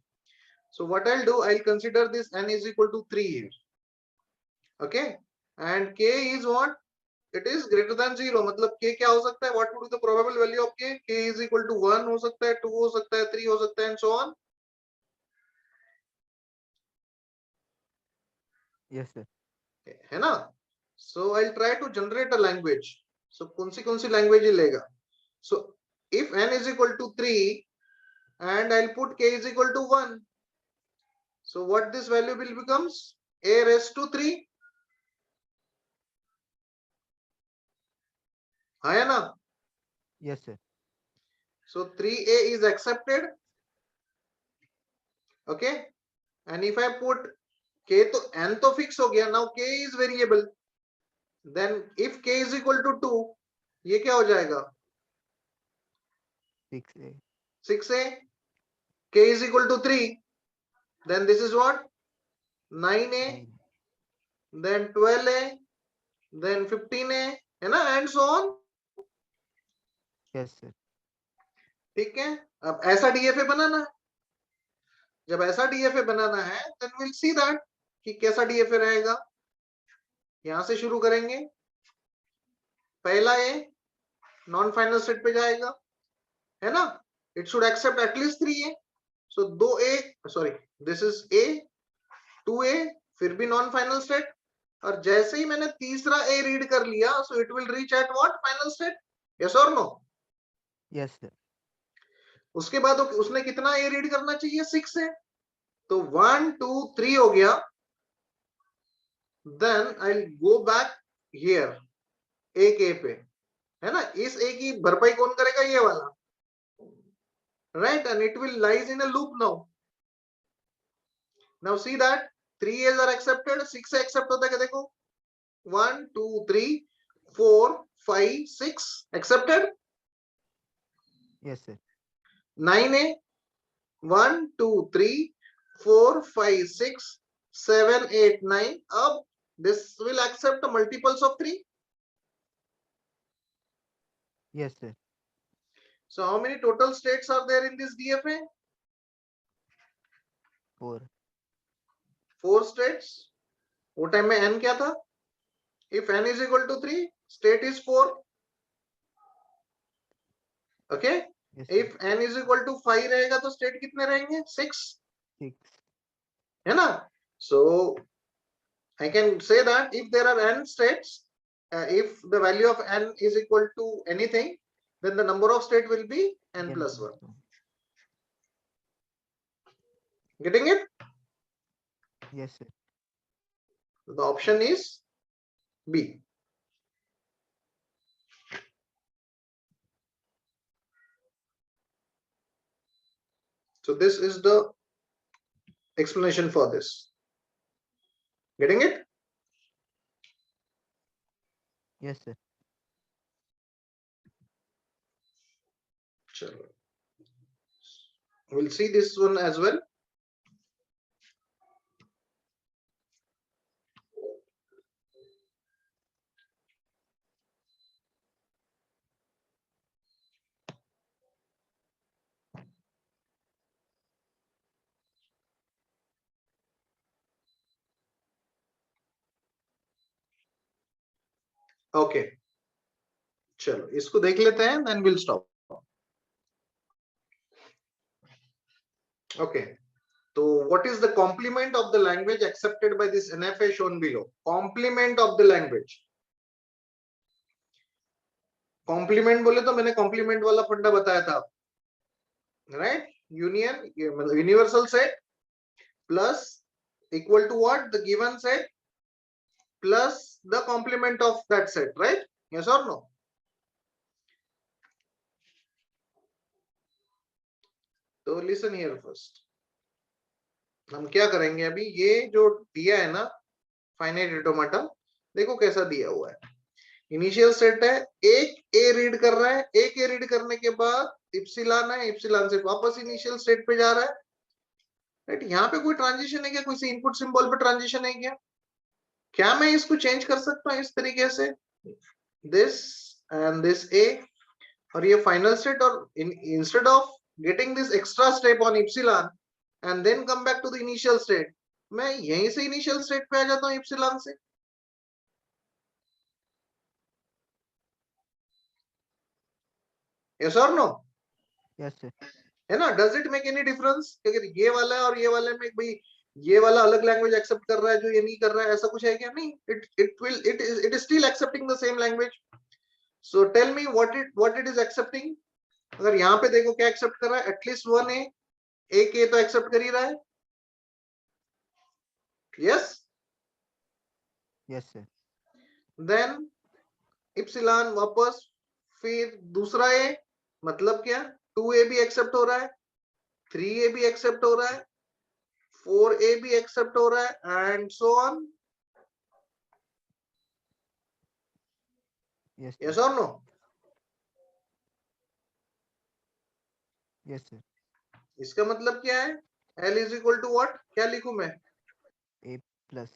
So what I'll do, I'll consider this n is equal to 3 here. Okay, and k is what? It is greater than 0. मतलब k क्या हो सकता है? What would be the probable value of k? K is equal to 1 हो सकता है, 2 हो सकता है, 3 हो सकता है, and so on. Yes, sir. है ना? So I'll try to generate a language. So कौन सी language लेगा? So if n is equal to 3 and I'll put k is equal to 1. So what this value will becomes? A raised to 3. है ना? Yes, sir. So 3a is accepted. Okay. And if I put k, तो n तो fix हो गया. Now k is variable. Then if k is equal to 2, ये क्या हो जाएगा? 6A. 6a. K is equal to 3. Then this is what? 9a. 9. Then 12a. Then 15a. है ना? And so on. Yes, sir. ठीक है. अब ऐसा डीएफए बनाना है. जब ऐसा डीएफए बनाना है, then we'll see that कि कैसा डीएफए रहेगा. यहां से शुरू करेंगे. पहला ए नॉन फाइनल स्टेट पे जाएगा, है ना? It should accept at least 3a. So 2a, sorry, this is a, 2a, फिर भी नॉन फाइनल स्टेट. और जैसे ही मैंने तीसरा a रीड कर लिया, सो it will reach at what? Final state. Yes और नो? Yes, sir. उसके बाद उसने कितना a रीड करना चाहिए? 6 है. तो 1 2 3 हो गया. Then I will go back here एक a पे, है ना? इस a की भरपाई कौन करेगा? ये वाला, right? And it will lies in a loop now. Now see that 3 a's are accepted, 6 accept होता है क्या? देखो 1 2 3 4 5 6 accepted. Yes, sir. 9a 1 2 3 4 5 6 7 8 9. अब this will accept multiples of 3. Yes, sir. So how many total states are there in this DFA? 4. 4 states. वो time में n क्या था? If n is equal to 3, state is 4. Okay. Yes, sir. If n is equal to 5 रहेगा तो state कितने रहेंगे? 6. 6. है ना? So I can say that if there are n states, if the value of n is equal to anything, then the number of state will be n plus 1. Getting it? Yes, sir. The option is B. So this is the explanation for this. Getting it? Yes, sir. Chalo. We'll see this one as well. Okay. चलो इसको देख लेते हैं, then we'll stop. Okay. So what is the complement of the language accepted by this NFA shown below? Complement of the language. Complement बोले तो मैंने complement वाला फंडा बताया था, right? Union, universal set plus equal to what? The given set plus the complement of that set, right? Yes or no? तो listen here first. हम क्या करेंगे अभी, ये जो दिया है ना फाइनाइट ऑटोमेटा, देखो कैसा दिया हुआ है. इनिशियल सेट है, एक ए रीड कर रहा है, एक ए रीड करने के बाद इप्सिलॉन है, इप्सिलॉन से वापस इनिशियल स्टेट पे जा रहा है, राइट? यहाँ पे कोई ट्रांजिशन है क्या? कोई इनपुट सिंबल पे ट्रांजिशन है क्या? क्या मैं इसको चेंज कर सकता हूँ इस तरीके से, दिस एंड दिस ए, और ये फाइनल स्टेट, और instead of getting this extra step on epsilon and then come back to the initial state, मैं यहीं से इनिशियल स्टेट पे आ जाता हूँ इप्सिलॉन से. Yes or no? Yes, sir. है ना? Does it make any difference? अगर ये वाला है और ये वाले में भाई ये वाला अलग लैंग्वेज एक्सेप्ट कर रहा है, जो ये नहीं कर रहा है, ऐसा कुछ है क्या? नहीं, it is still accepting the same language. So tell me what it is accepting. अगर यहाँ पे देखो क्या एक्सेप्ट कर रहा है, एटलीस्ट वन ए, एक ए तो एक्सेप्ट कर ही रहा है. Yes? Yes, sir. Then epsilon वापस, फिर दूसरा ए, मतलब क्या? 2a भी एक्सेप्ट हो रहा है, 3a भी एक्सेप्ट हो रहा है, 4a भी एक्सेप्ट हो रहा है, and so on. Yes, Yes sir. or no? Yes, sir. इसका मतलब क्या है? L is equal to what? क्या लिखूं मैं? A plus.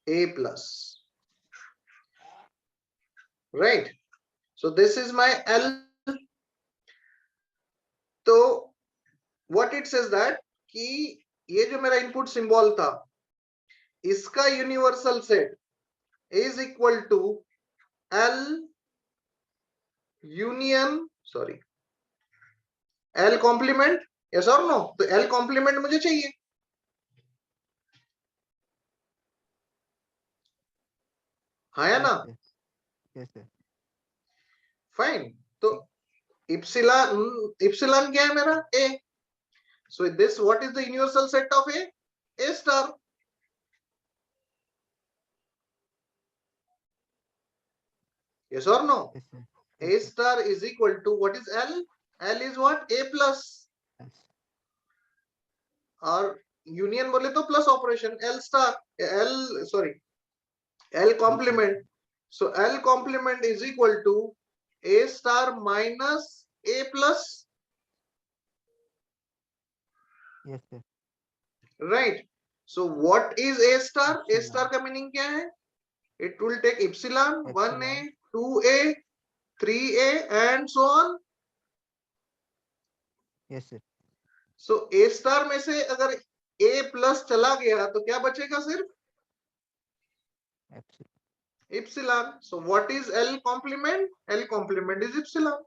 A plus. Right. So this is my L. तो what it says that कि ये जो मेरा इनपुट सिंबल था, इसका universal set is equal to L union, sorry, L complement. Yes और नो? तो L कॉम्प्लीमेंट मुझे चाहिए. हाँ या Yes, ना? sir. Yes, sir. फाइन. तो इप्सिलॉन क्या है मेरा? A. So this, what is the universal set of A? A star. Yes or no? Yes, sir. A Yes, sir. star is equal to what is L? L is what? A plus. Yes. और union बोले तो plus operation, L star, L, sorry, L complement. So L complement is equal to A star minus A plus. Yes, sir. Right. So what is A star? A Epsilon. star का meaning क्या है? It will take epsilon, 1a, Epsilon. 2a, 3a and so on. Yes, sir. So A star में से अगर A plus चला गया तो क्या बचेगा? सिर्फ Epsilon. epsilon. So what is L complement? L complement is epsilon.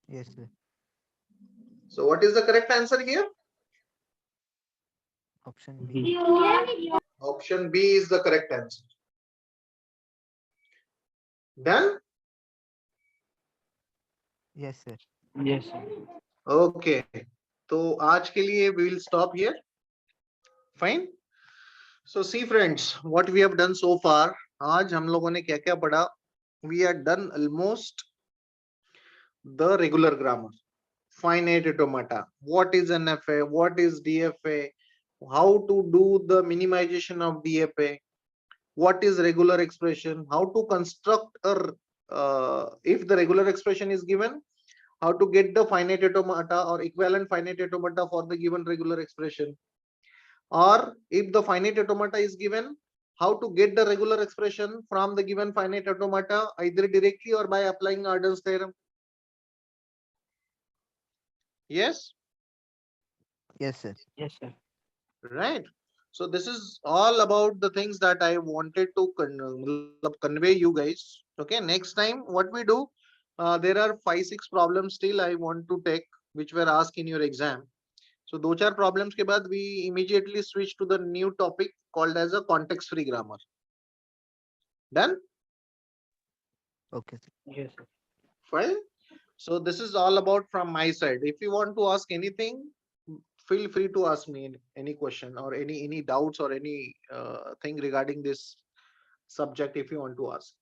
Yes, sir. So what is the correct answer here? Option B. Option B is the correct answer. Done? Yes, sir. Yes, sir. Okay. तो आज के लिए we will stop here. Fine. So see friends, what we have done so far. आज हम लोगों ने क्या क्या पढ़ा? We had done almost the regular grammar, finite automata, what is NFA, what is DFA, how to do the minimization of DFA, what is regular expression, how to construct a if the regular expression is given, how to get the finite automata or equivalent finite automata for the given regular expression, or if the finite automata is given, how to get the regular expression from the given finite automata either directly or by applying Arden's theorem. Yes, Yes, sir. Yes, sir. right. So this is all about the things that I wanted to convey you guys. Okay, next time what we do, there are 5-6 problems still I want to take which were asked in your exam. So 2-4 problems के बाद we immediately switch to the new topic called as a context free grammar. Done? Okay, sir. Yes, sir. Fine. So this is all about from my side. If you want to ask anything, feel free to ask me any question or any doubts or any thing regarding this subject if you want to ask.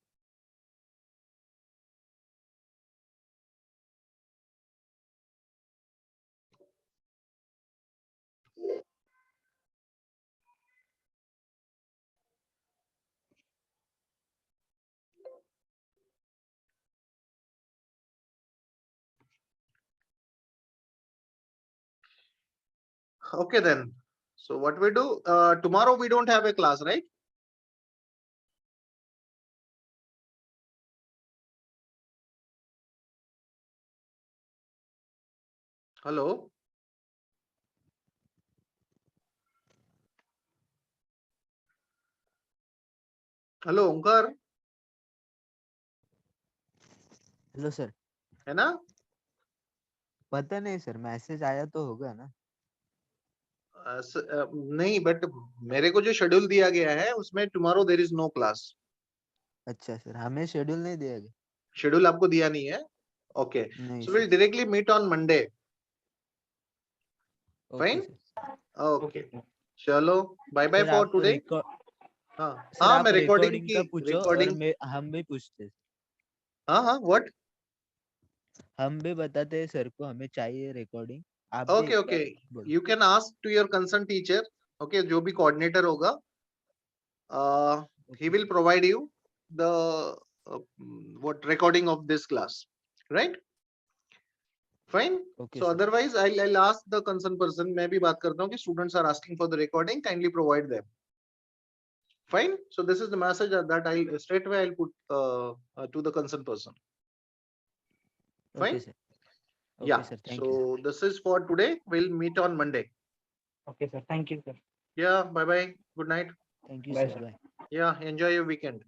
Okay then. So what we do, tomorrow we don't have a class, right? Hello. Hello Omkar, hello sir, है ना? पता नहीं sir, message आया तो होगा ना। नहीं, but मेरे को जो शेड्यूल दिया गया है उसमें tomorrow there is no class. अच्छा सर, हमें शेड्यूल नहीं दिया गया। शेड्यूल आपको दिया नहीं है? ओके, नहीं so sir. Will directly meet on Monday. Okay fine, sir. Okay, चलो बाय बाय सर फॉर आप टुडे। हाँ सर हाँ, आप मैं रिकॉर्डिंग रिकॉर्डिंग की का पूछो और रिकॉर्डिंग, हम भी पूछते। हाँ हाँ, व्हाट? हम भी बताते हैं सर को, हमें चाहिए रिकॉर्डिंग। आप भी ओके एक ओके, बार बोलो। You can ask to your concern teacher. Okay, जो भी कोऑर्डिनेटर होगा, he will provide you the what recording of this class, right? Fine. Okay So sir. otherwise I'll ask the concerned person, मैं भी बात करता हूँ कि students are asking for the recording, kindly provide them. Fine. So this is the message that I'll straight away I'll put to the concerned person. Okay Fine. Sir. Yeah. Okay sir, thank you. So this is for today. We'll meet on Monday. Okay, sir. Thank you, sir. Yeah. Bye bye. Good night. Thank you Bye, sir, sir. Bye. Yeah. Enjoy your weekend.